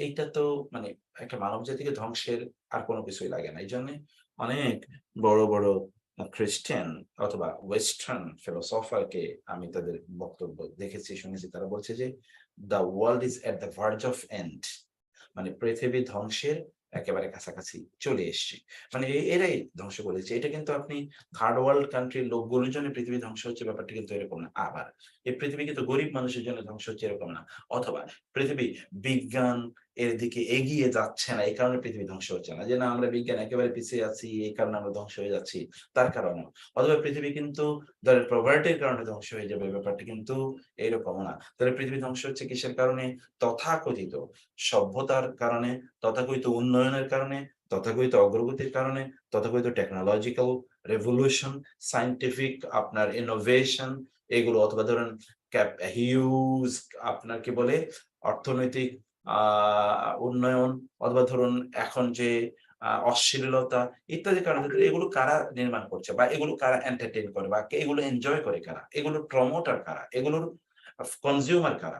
Speaker 3: এইটা তো মানে একটা মানব জাতিকে ধ্বংসের আর কোনো কিছুই লাগে না। এই জন্য অনেক বড় বড় খ্রিস্টান অথবা ওয়েস্টার্ন ফিলোসফারকে আমি তাদের বক্তব্য দেখেছি, শুনেছি, তারা বলছে যে the world is at the verge of end, মানে পৃথিবী ধ্বংসের একেবারে কাছাকাছি চলে এসছে। মানে এরাই ধ্বংস করেছে। এটা কিন্তু আপনি থার্ড ওয়ার্ল্ড কান্ট্রির লোকগুলোর জন্য পৃথিবী ধ্বংস হচ্ছে ব্যাপারটা কিন্তু এরকম না। আবার এই পৃথিবী কিন্তু গরিব মানুষের জন্য ধ্বংস হচ্ছে এরকম না। অথবা পৃথিবী বিজ্ঞান এর দিকে এগিয়ে যাচ্ছে না, এই কারণে পৃথিবী ধ্বংস হচ্ছে না। যে না আমরা বিজ্ঞান একেবারে পিছিয়ে আছি, এই কারণে আমরা ধ্বংস হয়ে যাচ্ছি, তার কারণেও। অথবা পৃথিবী কিন্তু ধরেন প্রভার্টির কারণে ধ্বংস হয়ে যাবে, ব্যাপারটা কিন্তু এইরকমও না। তাহলে পৃথিবী ধ্বংস হচ্ছে কিসের কারণে? তথাকথিত সভ্যতার কারণে, তথাকথিত উন্নয়নের কারণে, তথাকথিত অগ্রগতির কারণে, তথাকথিত টেকনোলজিক্যাল রেভলিউশন, সায়েন্টিফিক আপনার ইনোভেশন এগুলো, অথবা ধরুন হিউজ আপনার কি বলে অর্থনৈতিক উন্নয়ন, অথবা ধরুন এখন যে অশ্লীলতা ইত্যাদি কারণে এগুলো কারা নির্মাণ করছে, বা এগুলো কারা এন্টারটেইন করে, বা এগুলো এনজয় করে কারা, এগুলোর প্রমোটার কারা, এগুলোর কনজিউমার কারা,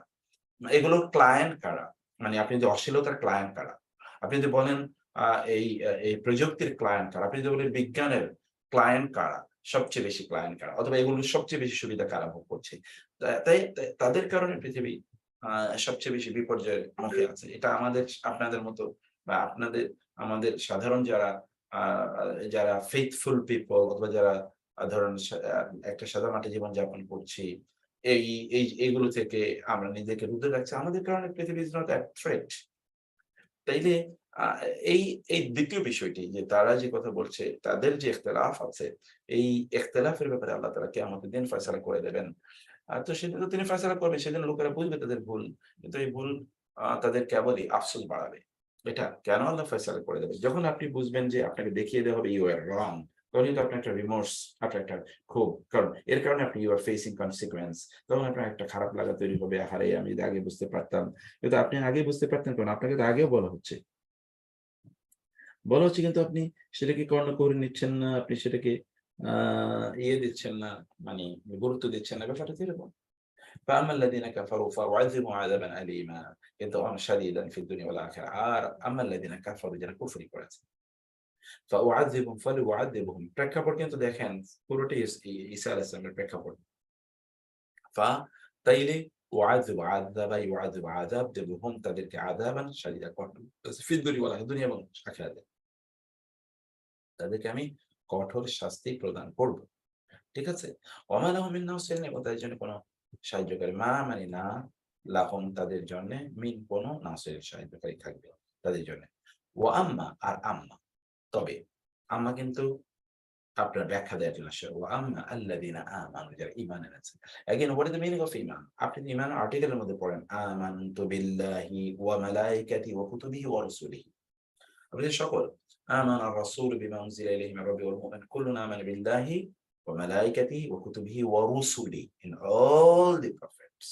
Speaker 3: এগুলোর ক্লায়েন্ট কারা? মানে আপনি যদি অশ্লীলতার ক্লায়েন্ট কারা? আপনি যদি বলেন এই প্রযুক্তির ক্লায়েন্ট কারা? আপনি যদি বলেন বিজ্ঞানের ক্লায়েন্ট কারা? সবচেয়ে বেশি ক্লায়েন্ট কারা? অথবা এগুলোর সবচেয়ে বেশি সুবিধা কারা ভোগ করছে? তাই তাদের কারণে পৃথিবী আ সবচেয়ে বেশি বিপর্যয়ের মুখে আছে। এটা আমাদের আপনাদের মতো, বা আপনাদের আমাদের সাধারণ আ যারা ফেইথফুল পিপল, অথবা যারা ধরেন একটা সাদামাটা জীবনযাপন করছি, এই এইগুলো থেকে আমরা নিজেকে দূরে রাখছি। আমাদের কারণে পৃথিবী ইস নট এ থ্রেট। তাইলে আ এই এই ২য় বিষয়টি যে তারা যে কথা বলছে, তাদের যে ইখতিলাফ আছে, এই ইখতিলাফের ব্যাপারে আল্লাহ তাআলা কিয়ামতের দিন ফয়সালা করে দেবেন। তো সেদিন তো তিনি ফয়সালা করবেন, সেদিন লোকেরা বুঝবে তাদের ভুল। কিন্তু এই ভুল তাদের কেবলই আফসোস বাড়াবে। এটা কেন আল্লাহ ফয়সালা করে দেবেন? যখন আপনি বুঝবেন যে আপনাকে দেখিয়ে দেওয়া হবে ইউ আর রং, তখন কিন্তু আপনার একটা রিমোর্স, আপনার একটা ক্ষোভ। কারণ এর কারণে আপনি ইউ আর ফেসিং কনসিকুয়েন্স। তখন আপনার একটা খারাপ লাগা তৈরি হবে। আহারে! আমি যদি আগে বুঝতে পারতাম। কিন্তু আপনি আগে বুঝতে পারতেন কেন? আপনাকে তো আগেও বলা হচ্ছে। বলা হচ্ছে কিন্তু আপনি সেটাকে কর্ণকুহর নিচ্ছেন না। আপনি সেটাকে আ দিচ্ছেন না, মানে গুরুত্ব দিচ্ছেন না। ব্যাপারটা তো এরকম। فأما الذين كفروا فأعذبهم عذابا أليما কিন্তু شديدا في الدنيا والآخرة। আর أما الذين كفروا যারা কুফরি করেছে فأعذبهم فليعذبهم প্রেক্ষাপট কিন্তু দেখেন পুরোটাই ঈসা আলাইহিস সালামের প্রেক্ষাপট। তাইলে উআযিবু আযাবা ইউআযিবু আযাব দেব হুম তাদেরকে আযাবান শাদীদা কঠোর ফিদ দুনিয়া ওয়াল আখিরাহ, দুনিয়া এবং আখিরাতে তাদেরকে আমি কঠোর শাস্তি প্রদান করব। ঠিক আছে? ওমা লাহুম মিন নাসিরিন এবং তাদের জন্য কোনো সাহায্যকারী মানে না লাহুম তাদের জন্য মিন কোনো নাসির সাহায্যকারী থাকবে তাদের জন্য। ওয়া আম্মা আর আম্মা তবে আম্মা কিন্তু আপনার ব্যাখ্যা দেওয়ার জন্য আসে। ওয়া আম্মা আল্লাযীনা আমানু যারা ঈমান এনেছে। Again what is the meaning of ঈমান? আপনি ঈমান আর্টিকেল এর মধ্যে পড়েন আমানতু বিল্লাহি ওয়া মালাইকাতিহি ওয়া কুতুবিহি ওয়া রাসূলিহি। আপনি সকল আমানা আর-রাসূল বিমা উনজিলা ইলাইহি মির রাব্বিহি ওয়াল মুমিনুন কুল্লুন আমানা বিল্লাহি ওয়া মালাইকাতিহি ওয়া কুতুবিহি ওয়া রুসুলিহি in all the prophets।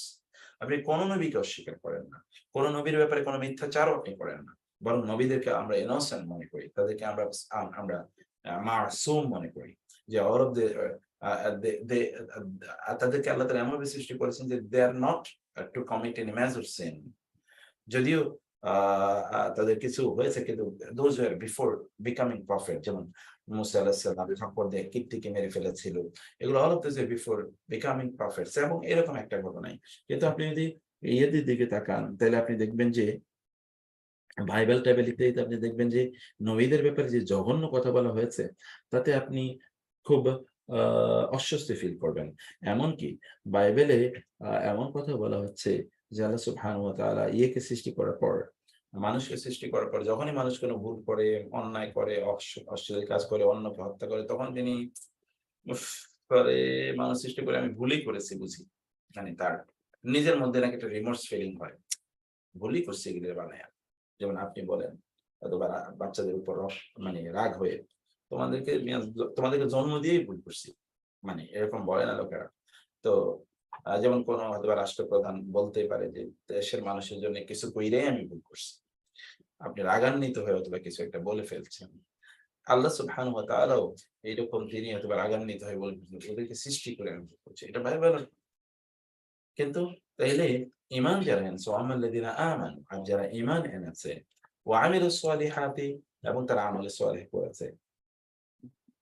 Speaker 3: আপনি কোন নবীকে অস্বীকার করেন না। কোন নবীর ব্যাপারে কোন মিথ্যাচারও আপনি করেন না। বরং নবীদেরকে আমরা ইনোসেন্ট মনে করি। তাদেরকে আমরা মাসুম মনে করি। যে all of the they তাদেরকে আল্লাহ তাআলা এমনভাবে সৃষ্টি করেছেন যে they are not to commit any major sin। যদিও আ আ তাদের কিছু হয়েছে, কিন্তু those were before becoming prophet যেমন মুসা আলাইহিস সালাম থাপ্পড় দিয়ে কিবতীকে মেরে ফেলেছিল। এগুলো all of these were before becoming prophets এবং এরকম একটা ঘটনাই। কিন্তু আপনি যদি ইয়েদের দিকে তাকান তাহলে আপনি দেখবেন যে বাইবেল-টাইবেল ইত্যাদিতে আপনি দেখবেন যে নবীদের ব্যাপারে যে জঘন্য কথা বলা হয়েছে, তাতে আপনি খুব আ অস্বস্তি ফিল করবেন। এমনকি বাইবেলে এমন কথা বলা হচ্ছে যে আল্লাহ সুবহানাহু ওয়া তাআলা ইয়েকে সৃষ্টি করার পর, মানুষকে সৃষ্টি করার পর যখনই মানুষ কোন ভুল করে, অন্যায় করে, অশ্লীল কাজ করে, অন্যকে হত্যা করে, তখন তিনি উফ! করে মানুষ সৃষ্টি করে আমি ভুলই করেছি বুঝি। মানে তার নিজের মধ্যে নাকি একটা রিমোর্স ফিলিং হয়। ভুলই করছি এগুলো বানায়া। যেমন আপনি বলেন অথবা বাচ্চাদের উপর মানে রাগ হয়ে তোমাদেরকে জন্ম দিয়েই ভুল করছি। মানে এরকম বলে না লোকেরা। তো যেমন কোন হয়তোবা রাষ্ট্রপ্রধান বলতেই পারে যে দেশের মানুষের জন্য কিছু কইরাই আমি ভুল করছি। আপনি রাগান্বিত হয়ে অথবা কিছু একটা বলে ফেলছেন। আল্লাহ সুবহানাহু ওয়া তাআলাও এইরকম তিনি হয়তোবা রাগান্বিত হয়ে বলবেন ওদেরকে সৃষ্টি করে আমি ভুল করছি। এটা বাইবেলের কিন্তু তাইলে ঈমান যারা এনেছে ওয়ামাল্লাযীনা আমানু আর যারা ঈমান এনেছে ওয়া আমিলুস সলিহাতি এবং তারা আমলে সলিহ করেছে।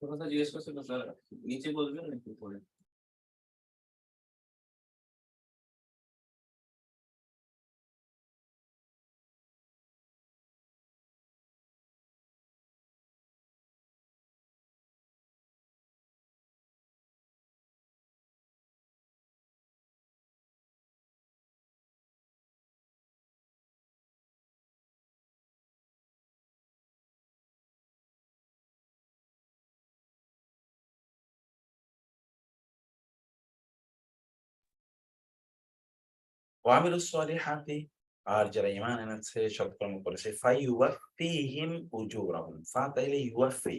Speaker 1: কথা জিজ্ঞেস করছিল স্যার, নিচে বলবেন নাকি উপরে?
Speaker 3: ওয়ামিলুস সলিহাতি, আর যারা ঈমান এনেছে সৎকর্ম করেছে, ফায়ুওয়াফিহিম উজুরাহুম, ফা তাইলে ইউওয়াফি,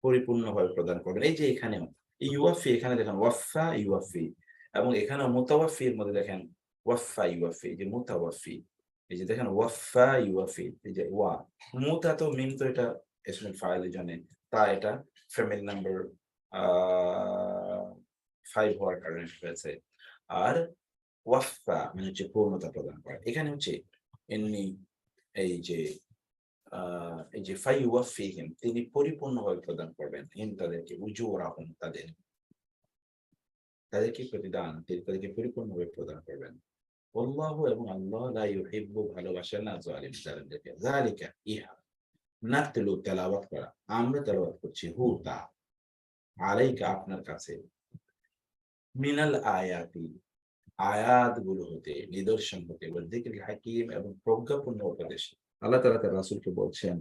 Speaker 3: পরিপূর্ণভাবে প্রদান করবেন। এই যে এখানেও এই ইউওয়াফি, এখানে দেখেন ওয়াফা ইউওয়াফি, এবং এখানে মুতাওয়াফির মধ্যে দেখেন ওয়াফা ইউওয়াফি, যে মুতাওয়াফি, এই যে দেখেন ওয়াফা ইউওয়াফি, এই যে ওয়া, মুতা তো মিম তো এটা ইসমুল ফাইলের জন্য, তা এটা ফ্যামিলি নাম্বার 5 হওয়ার কারণে হয়েছে। আর ওয়াফা মানে হচ্ছে পূর্ণতা প্রদান করা। এখানে হচ্ছে এমনি এই যে ফাইওয়াফিহিম, তিনি পরিপূর্ণভাবে প্রদান করবেন, হিম তাদেরকে, উজুরাহুম তাদেরকে প্রতিদান, তিনি তাদেরকে পরিপূর্ণভাবে প্রদান করবেন। আল্লাহু, এবং আল্লাহ লা ইউহিব্বু, ভালোবাসেন না জালিমদেরকে। যালিকা ইহা, নাতলু তেলাওয়াত করা, আমরা তেলাওয়াত করছি, হু তা, আলাইকা আপনার কাছে, মিনাল আয়াতি আয়াতগুলো হতে, নিদর্শন হতে, যিকরিল হাকিম এবং প্রজ্ঞাপূর্ণ উপদেশ। আল্লাহ তাআলা তার রাসূলকে বলছেন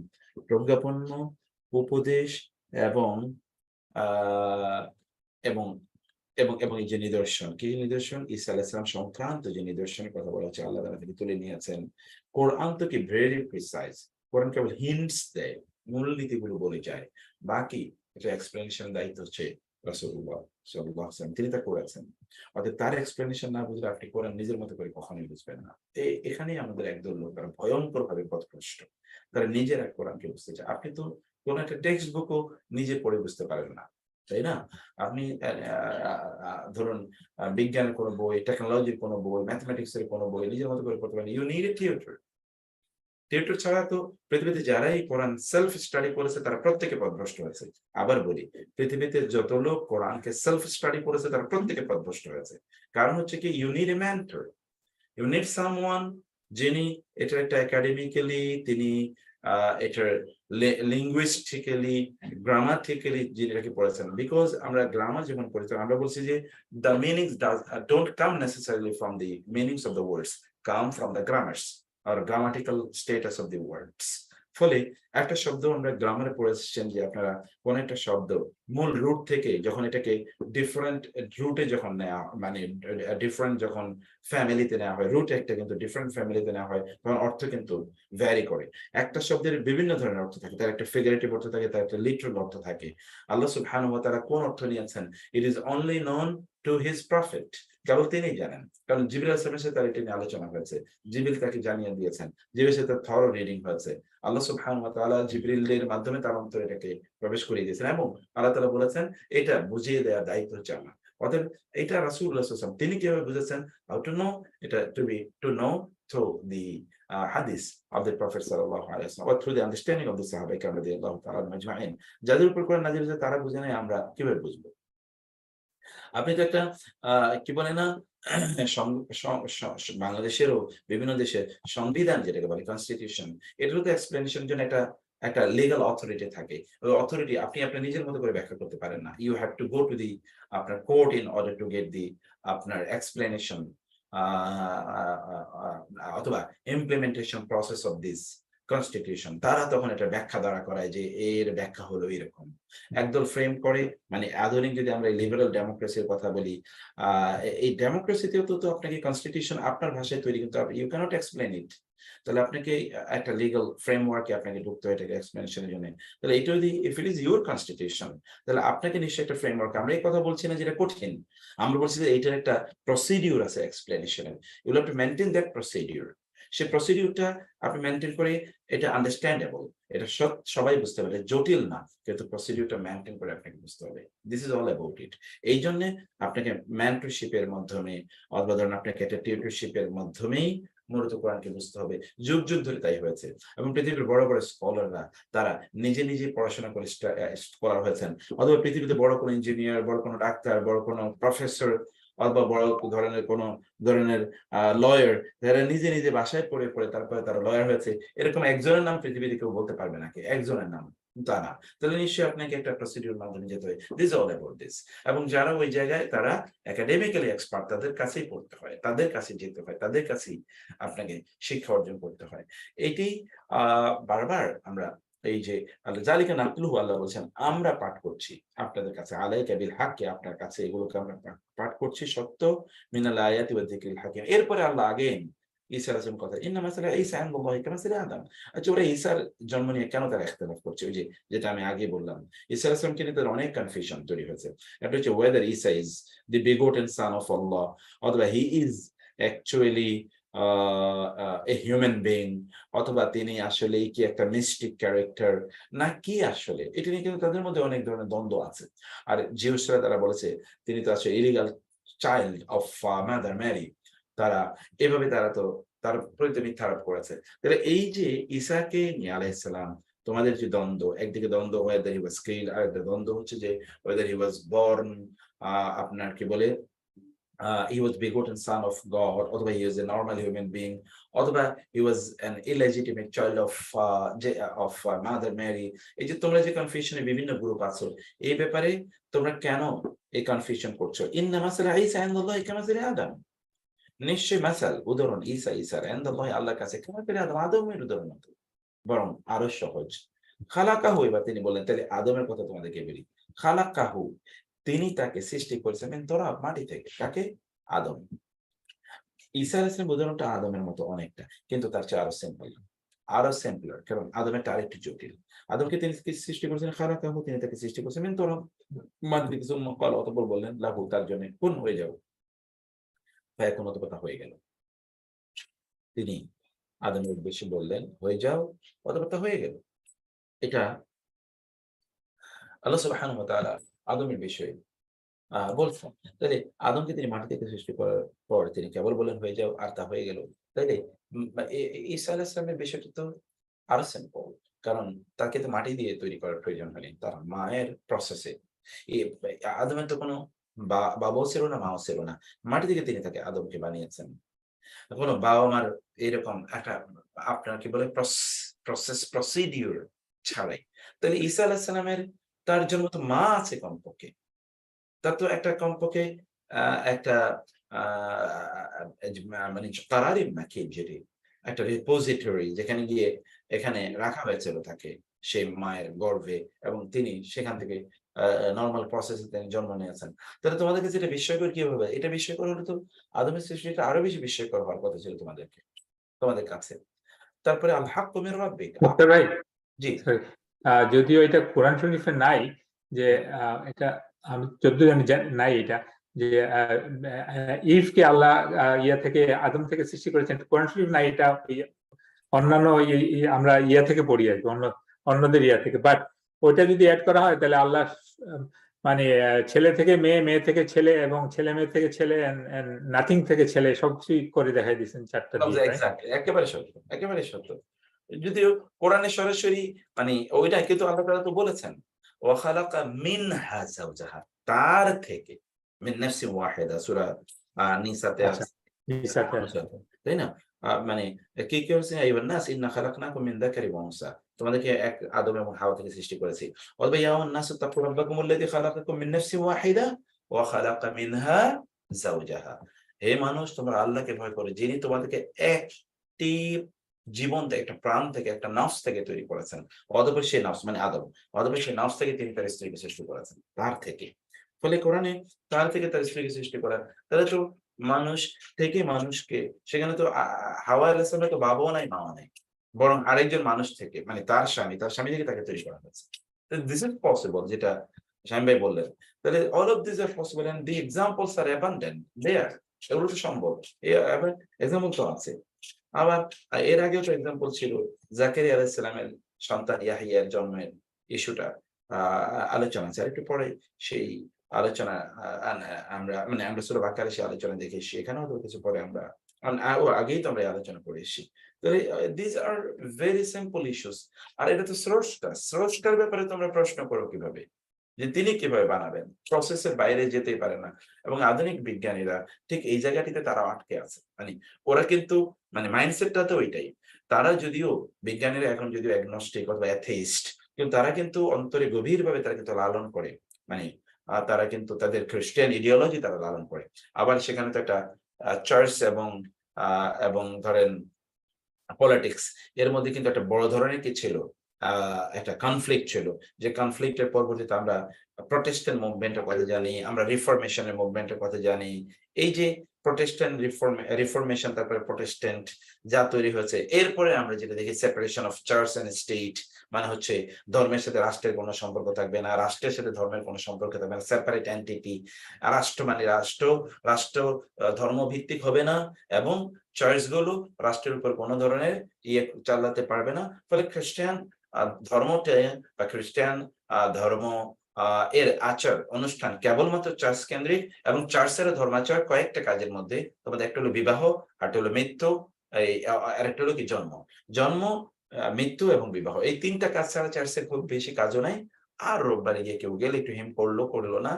Speaker 3: প্রজ্ঞাপূর্ণ উপদেশ এবং আহ এবং এবং এবং এই যে নিদর্শন, কি নিদর্শন? ঈসা আলাইহিস সালাম সংক্রান্ত যে নিদর্শনের কথা বলা হচ্ছে, আল্লাহ তাআলা থেকে তুলে নিয়েছেন। কোরআন তো কি ভেরি প্রিসাইজ, কোরআন কেবল হিন্টস দেয়, মূলনীতিগুলো বলে যায়, বাকি এটা এক্সপ্লেনেশন দায়িত্ব হচ্ছে রাসূলুল্লাহ সাল্লাল্লাহু আলাইহি ওয়াসাল্লাম, তিনি তা করেছেন। অর্থাৎ তার এক্সপ্লেনেশন না বুঝলে আপনি কোরআন নিজের মতো করে কখনোই বুঝবেন না। এখানেই আমাদের একদল লোক, তারা ভয়ঙ্কর ভাবে পথভ্রষ্ট, তারা নিজেরা কোরআনকে বুঝতে চায়। আপনি তো কোন একটা টেক্সট বুকও নিজে পড়ে বুঝতে পারেন না, তাই না? আপনি ধরুন বিজ্ঞানের কোনো বই, টেকনোলজির কোনো বই, ম্যাথমেটিক্স এর কোনো বই নিজের মতো করে পড়তে পারেন। You need a tutor. Tutor ছাড়া তো পৃথিবীতে যারাই কোরআন সেলফ স্টাডি করেছে তারা প্রত্যেকে পথভ্রষ্ট হয়েছে। আবার বলি, পৃথিবীতে যত লোক কোরআনকে সেলফ স্টাডি করেছে তারা প্রত্যেকে পথভ্রষ্ট হয়েছে। কারণ হচ্ছে কি, you need a mentor, you need someone যিনি এটা একটা একাডেমিক্যালি, তিনি এটার লিঙ্গুইস্টিক্যালি, গ্রামাটিক্যালি যিনি এটাকে পড়েছেন। বিকজ আমরা গ্রামার যখন পড়েছি আমরা বলছি যে the meanings don't come necessarily from the meanings of the words, come from the grammars আর grammatical status of the words. ফলে একটা শব্দ আমরা গ্রামারে পড়েছেন যে আপনারা কোন একটা শব্দ মূল রুট থেকে যখন এটাকে ডিফারেন্ট রুটে যখন নেওয়া, মানে ডিফারেন্ট যখন ফ্যামিলিতে নেওয়া হয়, রুট একটা কিন্তু ডিফারেন্ট ফ্যামিলিতে নেওয়া হয়, তখন অর্থ কিন্তু ভ্যারি করে। একটা শব্দের বিভিন্ন ধরনের অর্থ থাকে, তার একটা ফিগারেটিভ অর্থ থাকে, তার একটা লিটারাল অর্থ থাকে। আল্লাহ সুবহানাহু ওয়া তাআলা কোন অর্থ নিয়েছেন, it is only known to his prophet, কেবল তিনিই জানেন। কারণ জিবরিল আলাইহিস সালামের সাথে তার এটা নিয়ে আলোচনা হয়েছে, জিবরিল তাকে জানিয়ে দিয়েছেন, জিবরিলের সাথে থরো রিডিং হয়েছে। আল্লাহ সুবহানাহু ওয়া তাআলা জিবরিলের মাধ্যমে তার অন্তরে এটাকে প্রবেশ করিয়ে দিয়েছেন, এবং আল্লাহ তাআলা বলেছেন এটা বুঝিয়ে দেওয়ার দায়িত্ব হচ্ছে আমার। অতএব এটা রাসূলুল্লাহ সাল্লাল্লাহু আলাইহি ওয়াসাল্লাম তিনি কিভাবে বুঝেছেন, হাউ টু নো, এটা to know through the hadith of the Prophet sallallahu alaihi wasallam, or through the understanding of the Sahaba ikram radiyallahu ta'ala majma'in, যাদের উপর কোরআন নাযিল হয়েছে তারা বুঝে নাই, আমরা কিভাবে বুঝবো? আপনি তো একটা কি বলে না, বাংলাদেশেরও বিভিন্ন দেশের সংবিধান যেটাকে বলে কনস্টিটিউশন, এটারও তো এক্সপ্লেনেশনের জন্য একটা একটা লিগ্যাল অথরিটি থাকে। ওই অথরিটি আপনি আপনার নিজের মতো করে ব্যাখ্যা করতে পারেন না। You have to go to the আপনার court in order to get the আপনার এক্সপ্লেনেশন অথবা implementation process of this constitution. তারা তখন এটা ব্যাখ্যা দ্বারা করায় যে এর ব্যাখ্যা হলো এরকম, একদল ফ্রেম করে। মানে আধুনিক যদি আমরা লিবারাল ডেমোক্রেসির কথা বলি, এই ডেমোক্রেসিতেও তো আপনাকে কনস্টিটিউশন আপনার ভাষায় তৈরি, কিন্তু ইউ ক্যানট এক্সপ্লেন ইট। তাহলে আপনাকে একটা লিগাল ফ্রেমওয়ার্কে আপনাকে ঢুকতে হয় এটাকে এক্সপ্লেনেশনের জন্য। তাহলে এটা যদি if it is your constitution, তাহলে আপনাকে নিশ্চয়ই একটা ফ্রেমওয়ার্ক, আমরা এই কথা বলছি না যেটা কঠিন, আমরা বলছি যে এইটার একটা প্রসিডিউর আছে এক্সপ্লেনেশনের, you have to maintain that procedure. সেই প্রসিডিউরটা আপনি মেইনটেইন করে এটা আন্ডারস্ট্যান্ডেবল, এটা সবাই বুঝতে পারে, জটিল না, কিন্তু প্রসিডিউরটা মেইনটেইন করে আপনাকে বুঝতে হবে। This is all about it. এই জন্য আপনাকে মেন্টরশিপের মাধ্যমে অথবা ধরুন আপনাকে একটা টিউটরশিপের মাধ্যমেই মূলত কোরআনকে বুঝতে হবে। যুগ যুগ ধরে তাই হয়েছে, এবং পৃথিবীর বড় বড় স্কলাররা তারা নিজে নিজে পড়াশোনা করে স্কলার হয়েছেন, অথবা পৃথিবীতে বড় কোনো ইঞ্জিনিয়ার, বড় কোনো ডাক্তার, বড় কোনো প্রফেসর, অথবা বড় ধরনের কোনো ধরনের লয়ার, যারা নিজে নিজে বাসায় পড়ে পড়ে তারপরে তারা লয়ার হয়েছে, এরকম একজনের নাম পৃথিবীতে কেউ বলতে পারবে নাকি? একজনের নাম তা না। তাহলে নিশ্চয়ই আপনাকে একটা প্রসিডিউর মাধ্যমে যেতে হয়। This all about this. এবং যারা ওই জায়গায় তারা একাডেমিক্যালি এক্সপার্ট, তাদের কাছেই পড়তে হয়, তাদের কাছে যেতে হয়, তাদের কাছেই আপনাকে শিক্ষা অর্জন করতে হয়। এটি বারবার আমরা এই যে আল্লাহ জালিকা নাতলুহু, আল্লাহ বলছেন আমরা পাঠ করছি আপনাদের কাছে, আলাইকা বিল হাক্কি, আপনার কাছে এগুলোকে আমরা পাঠ করছি সত্য, মিনাল আয়াতি ওয়া যিকরিল হাকিম। এরপরে আল্লাহ আগেন ঈসা আলাইহিস সালামের কথা, ইন্না মাসালা ঈসা ইনদাল্লাহি কামাসালি আদম। আচ্ছা, ওরা ঈসার জন্ম নিয়ে কেন তারা ইখতিলাফ করছে? ওই যে যেটা আমি আগে বললাম, ঈসা আলাইহিস সালামকে নিয়ে তাদের অনেক কনফিউশন তৈরি হয়েছে। একটা হচ্ছে whether Isa is the begotten son of Allah, অথবা he is actually a human being, অথবা তিনি আসলেই কি একটা মিস্টিক ক্যারেক্টার না কি আসলে, এটা নিয়ে কিন্তু তাদের মধ্যে অনেক ধরনের দ্বন্দ্ব আছে। আর জিউসরা তারা বলেছে তিনি তো আসলে illegal child of mother Mary, তারা এভাবে তারা তো তার প্রতি মিথ্যা আরোপ করেছে। তাহলে এই যে ঈসাকে নিয়ে আলাইহিস সালাম তোমাদের যে দ্বন্দ্ব, একদিকে দ্বন্দ্ব ওয়েদার হি ওয়াজ কিল্ড, আর একটা দ্বন্দ্ব হচ্ছে যে ওয়েদার হি ওয়াজ বর্ন, আপনার কি বলে he was begotten son of God, অথবা he was a normal human being, অথবা he was an illegitimate child of Mother Mary। এই যে তোমরা যে কনফিউশনে বিভিন্ন গ্রুপ আছো, এই ব্যাপারে তোমরা কেন এই কনফিউশন করছো? ইন্না মাসালা ঈসা ইনদাল্লাহি কামাসালি আদম, নিশ্চয়ই মাসাল উদাহরণ ঈসা ঈসার ইনদাল্লাহি আল্লাহর কাছে কামাসালি আদম, আদমের উদাহরণ মতো, বরং আরো সহজ। খালাকাহু, এবার তিনি বললেন তাহলে আদমের কথা তোমাদেরকে বলি। খালাকাহু, তিনি তাকে সৃষ্টি করেছেন মিন তুরাব, মাটি থেকে। কাকে? আদম। ঈসা আলাইহিস সালামের উদাহরণটা আদমের মতো অনেকটা, কিন্তু তার চেয়ে আরো সিম্পল, আরো সিম্পলার, কারণ আদমেরটা আরেকটু জটিল। আদমকে তিনি সৃষ্টি করেছেন খালাকাহু, তিনি তাকে সৃষ্টি করেছেন মিন তুরাব, মাটি থেকে। সুম্মা ক্বালা, অতঃপর বললেন লাহু, তার জন্য, কুন, হয়ে যাও, ফায়াকুন, অতঃপর তা হয়ে গেল। তিনি আদমের উদ্দেশ্যে বললেন হয়ে যাও, অতঃপর তা হয়ে গেল। এটা আল্লাহ সুবহানাহু ওয়া তাআলা আদমের বিষয়ে বলছেন। তাইলে আদমকে তিনি মাটি থেকে সৃষ্টি করার পর তিনি কেবল বললেন হয়ে যাও, আর তা হয়ে গেল। তাইলে ঈসা আলাইহিস সালামের বিষয়টা তো আরো সিম্পল, কারণ তাকে তো মাটি দিয়ে তৈরি করার প্রয়োজন হয়নি, তার মায়ের প্রসেসে। আদমের তো কোনো বাবাও ছিল না, মাও ছিল না, মাটি থেকে তিনি তাকে আদমকে বানিয়েছেন। কোনো বাবা মার এরকম একটা আপনার কি বলে প্রসিডিউর ছাড়াই। তাহলে ঈসা আলাইহিস সালামের তার জন্য তো মা আছে কমপক্ষে, তার তো একটা কমপক্ষে একটা মানে কারারিব নাকি, যেটি একটা রিপোজিটরি, যেখানে গিয়ে এখানে রাখা হয়েছিল তাকে সেই মায়ের গর্ভে, এবং তিনি সেখান থেকে নরমাল প্রসেসে তিনি জন্ম নিয়েছেন। তাহলে তোমাদের কাছে এটা বিস্ময়কর কিভাবে? এটা বিস্ময়কর হলে তো আদমের সৃষ্টিটা আরো বেশি বিস্ময়কর হওয়ার কথা ছিল তোমাদের কাছে। তারপরে আল হাক্কু মির রাব্বিক।
Speaker 4: মুক্তার ভাই,
Speaker 3: জি,
Speaker 4: সরি, যদিও এটা কোরআন শরীফে নাই, যে এটা আমি যতদূর জানি নাই এটা, যে ইভকে আল্লাহ ইয়া থেকে আদম থেকে সৃষ্টি করেছেন, কোরআন শরীফ নাই এটা। অন্যান্য আমরা ইয়া থেকে পড়ি আর কি, অন্যদের ইয়া থেকে। বাট ওইটা যদি অ্যাড করা হয় তাহলে আল্লাহ মানে ছেলে থেকে মেয়ে, মেয়ে থেকে ছেলে, এবং ছেলে মেয়ে থেকে ছেলে, নাথিং থেকে ছেলে, সবকিছুই করে দেখাই দিয়েছেন চারটা দিয়ে।
Speaker 3: এক্স্যাক্টলি, একেবারে সত্য, একেবারে সত্য। যদিও কোরআনে সরাসরি মানে ওইটা, কিন্তু আল্লাহ তাআলা তো বলেছেন ওয়া খালাকা মিনহা যাওজাহা, তার থেকে, মিন নাফসিন ওয়াহিদা, সূরা নিসাতে আছে, তাই না? মানে কি কি হচ্ছে, আইয়ুহান নাস ইন্না খালাকনাকুম মিন যাকারিন ওয়া উনসা, তোমাদেরকে এক আদম এবং হাওয়া থেকে সৃষ্টি করেছি। অথবা ইয়া আইয়ুহান নাস তাকু রাব্বাকুমুল্লাযী খালাকাকুম মিন নাফসিন ওয়াহিদা ওয়া খালাকা মিনহা যাওজাহা, হে মানুষ তোমরা আল্লাহকে ভয় করো, যিনি তোমাদেরকে একটি জীবন থেকে, একটা প্রাণ থেকে, একটা নফস থেকে তৈরি করেছেন। অতঃপর সেই নফস মানে আদম, অতঃপর সেই নফস থেকে তিনি তার স্ত্রীকে সৃষ্টি করেছেন, তার থেকে। ফলে কোরআনে তার থেকে তার স্ত্রীকে সৃষ্টি করা, তাহলে তো মানুষ থেকে মানুষকে, সেখানে তো হাওয়া আলাইহিস সালামের তো বাবাও নাই, মাও নাই, বরং আরেকজন মানুষ থেকে, মানে তার স্বামী থেকে তাকে তৈরি করা হয়েছে। দিস ইজ পসিবল, যেটা শামীম ভাই বললেন। তাহলে all of this are possible and the examples are abundant there, এগুলো তো সম্ভব, এক্সাম্পল তো আছে। আবার এর আগেও তো এক্সাম্পল ছিল, জাকারিয়া আলাইহিস সালামের সন্তান ইয়াহিয়ার জন্মের ইস্যুটা আলোচনা আছে। আরেকটু পরে সেই আলোচনা আমরা সূরা বাকারায় সেই আলোচনা দেখে এসেছি, এখানেও তো কিছু পরে আমরা আগেই তো আমরা এই আলোচনা করে এসেছি। তাহলে this are very simple issues. আর এটা তো স্রষ্টার ব্যাপারে তোমরা প্রশ্ন করো কিভাবে, যে তিনি কিভাবে বানাবেন, প্রসেসের বাইরে যেতেই পারে না। এবং আধুনিক বিজ্ঞানীরা ঠিক এই জায়গাটিতে তারা আটকে আছে, মানে ওরা কিন্তু মানে মাইন্ডসেটটা তো ওইটাই। তারা যদিও বিজ্ঞানীরা এখন যদিও অ্যাগনস্টিক অথবা অ্যাথেইস্ট, কিন্তু তারা কিন্তু অন্তরে গভীরভাবে তারা কিন্তু লালন করে, মানে তারা কিন্তু তাদের খ্রিস্টান ইডিওলজি তারা লালন করে। আবার সেখানে তো একটা চার্চ এবং ধরেন পলিটিক্স, এর মধ্যে কিন্তু একটা বড় ধরনের কি ছিল, একটা কনফ্লিক্ট ছিল, যে কনফ্লিক্টের পরবর্তীতে আমরা প্রটেস্ট্যান্ট মুভমেন্টের কথা জানি, আমরা রিফরমেশনের মুভমেন্টের কথা জানি। এই যে প্রটেস্ট্যান্ট রিফরমেশন, তারপরে প্রটেস্ট্যান্ট যা তৈরি হয়েছে, এরপরে আমরা যেটা দেখি separation of church and state, মানে হচ্ছে ধর্মের সাথে রাষ্ট্রের কোনো সম্পর্ক থাকবে না, রাষ্ট্রের সাথে ধর্মের কোনো সম্পর্ক থাকবে না, সেপারেট এন্টিটি। রাষ্ট্র মানে রাষ্ট্র ধর্মভিত্তিক হবে না, এবং চার্চগুলো রাষ্ট্রের উপর কোনো ধরনের চালাতে পারবে না। ফলে খ্রিস্টান ধর্মটা বা খ্রিস্টান ধর্ম এর আচার অনুষ্ঠান কেবলমাত্র চার্চ কেন্দ্রিক, এবং চার্চের ধর্মাচার কয়েকটা কাজের মধ্যে, তোমাদের একটা হলো বিবাহ, আরেকটা হলো মৃত্যু, আরেকটা হলো কি জন্ম, মৃত্যু এবং বিবাহ। এই তিনটা কাজ ছাড়া চার্চের খুব বেশি কাজও নাই। আর রোববারে গিয়ে কেউ গেলে একটু হিম করলো না,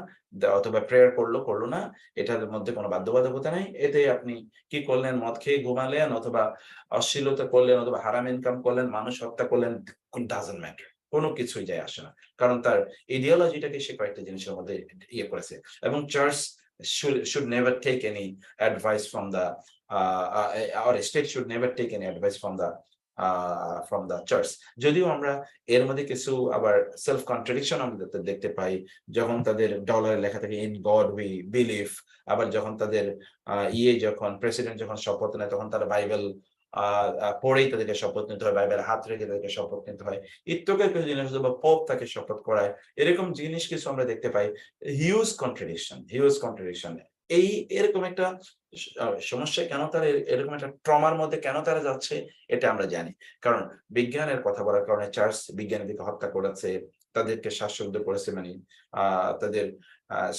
Speaker 3: অথবা প্রেয়ার করলো না, এটার মধ্যে কোনো বাধ্যবাধকতা নাই। এতে আপনি কি করলেন, মদ খেয়ে ঘুমালেন, অথবা অশ্লীলতা করলেন, অথবা হারাম ইনকাম করলেন, মানুষ হত্যা করলেন, ডাজন্ট ম্যাটার, কোনো কিছুই যায় আসে না, কারণ তার ইডিওলজিটাকে সে কয়েকটা জিনিসের মধ্যে করেছে। এবং church should never take any advice from the or state should never take any advice from the church. যদিও আমরা এর মধ্যে কিছু আবার সেলফ কন্ট্রাডিকশন আমরা দেখতে পাই, যখন তাদের ডলারে লেখা থাকে ইন গড উই বিলিভ, আবার যখন তাদের যখন প্রেসিডেন্ট যখন শপথ নেয়, তখন তারা বাইবেল পড়েই তাদেরকে শপথ নিতে হয়, বাইবেল হাত রেখে তাদেরকে শপথ নিতে হয়, ইত্যাদি কিছু জিনিস, বা পোপ তাকে শপথ করায়, এরকম জিনিস কিছু আমরা দেখতে পাই। Huge contradiction. এরকম একটা সমস্যা কেন তারা, এরকম একটা ট্রমার মধ্যে কেন তারা যাচ্ছে, এটা আমরা জানি। কারণ বিজ্ঞানের কথা বলার কারণে চার্চ বিজ্ঞানীদেরকে হত্যা করেছে, তাদেরকে শ্বাসরুদ্ধ করেছে, মানে তাদের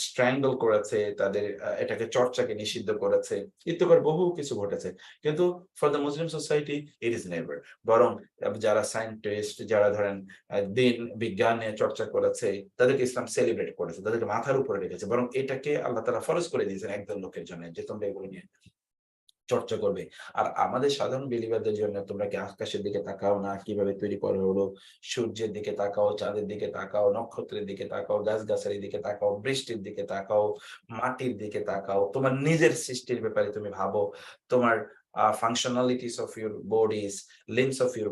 Speaker 3: স্ট্র্যাঙ্গল করেছে, তাদের এটাকে চর্চাকে নিষিদ্ধ করেছে, ইত্যাদি বহু কিছু ঘটেছে। কিন্তু for the Muslim society it is never. বরং যারা সায়েন্টিস্ট, যারা ধরেন দিন বিজ্ঞান নিয়ে চর্চা করেছে, তাদেরকে ইসলাম সেলিব্রেট করেছে, তাদেরকে মাথার উপরে রেখেছে, বরং এটাকে আল্লাহ তাআলা ফরজ করে দিয়েছেন একদল লোকের জন্য, যে তোমরা এগুলো নিয়ে চর্চা করবে। আর আমাদের সাধারণ বিলিভারদের জন্য তোমরা কি আকাশের দিকে তাকাও না, কিভাবে তৈরি করা হলো, সূর্যের দিকে তাকাও, চাঁদের দিকে তাকাও, নক্ষত্রের দিকে তাকাও, গাছগাছালির দিকে তাকাও, বৃষ্টির দিকে তাকাও, মাটির দিকে তাকাও, তোমার নিজের সৃষ্টির ব্যাপারে তুমি ভাবো, তোমার functionalities of your bodies, limbs of your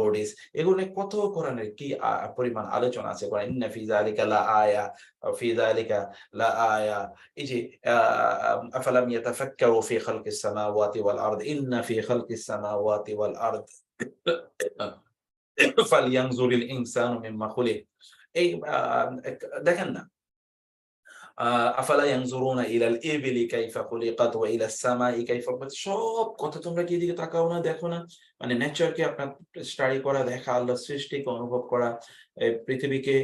Speaker 3: bodies, এগুলো কত কোরআনের কি পরিমাণ আলোচনা আছে। কোরআন ইন্না ফি যালিকা লা আয়া, ফি যালিকা লা আয়া, এই যে আফালাম ইয়াতাফাক্কারু ফি খালকিস সামাওয়াতি ওয়াল আরদ, ইন্না ফি খালকিস সামাওয়াতি ওয়াল আরদ ফালইয়ানজুরিল ইনসানু মিম্মা খুলিক। এই দেখেন না, আফালা ইয়ানজুরুনা ইলাল ইবিলি কাইফা খুলিকাত ওয়া ইলাস সামাই কাইফা, সব কথা তোমরা কি দিকে তাকাও না, দেখো না? মানে নেচারকে আপনার স্টাডি করা, দেখা, আল্লাহর সৃষ্টিকে অনুভব করা, পৃথিবীকে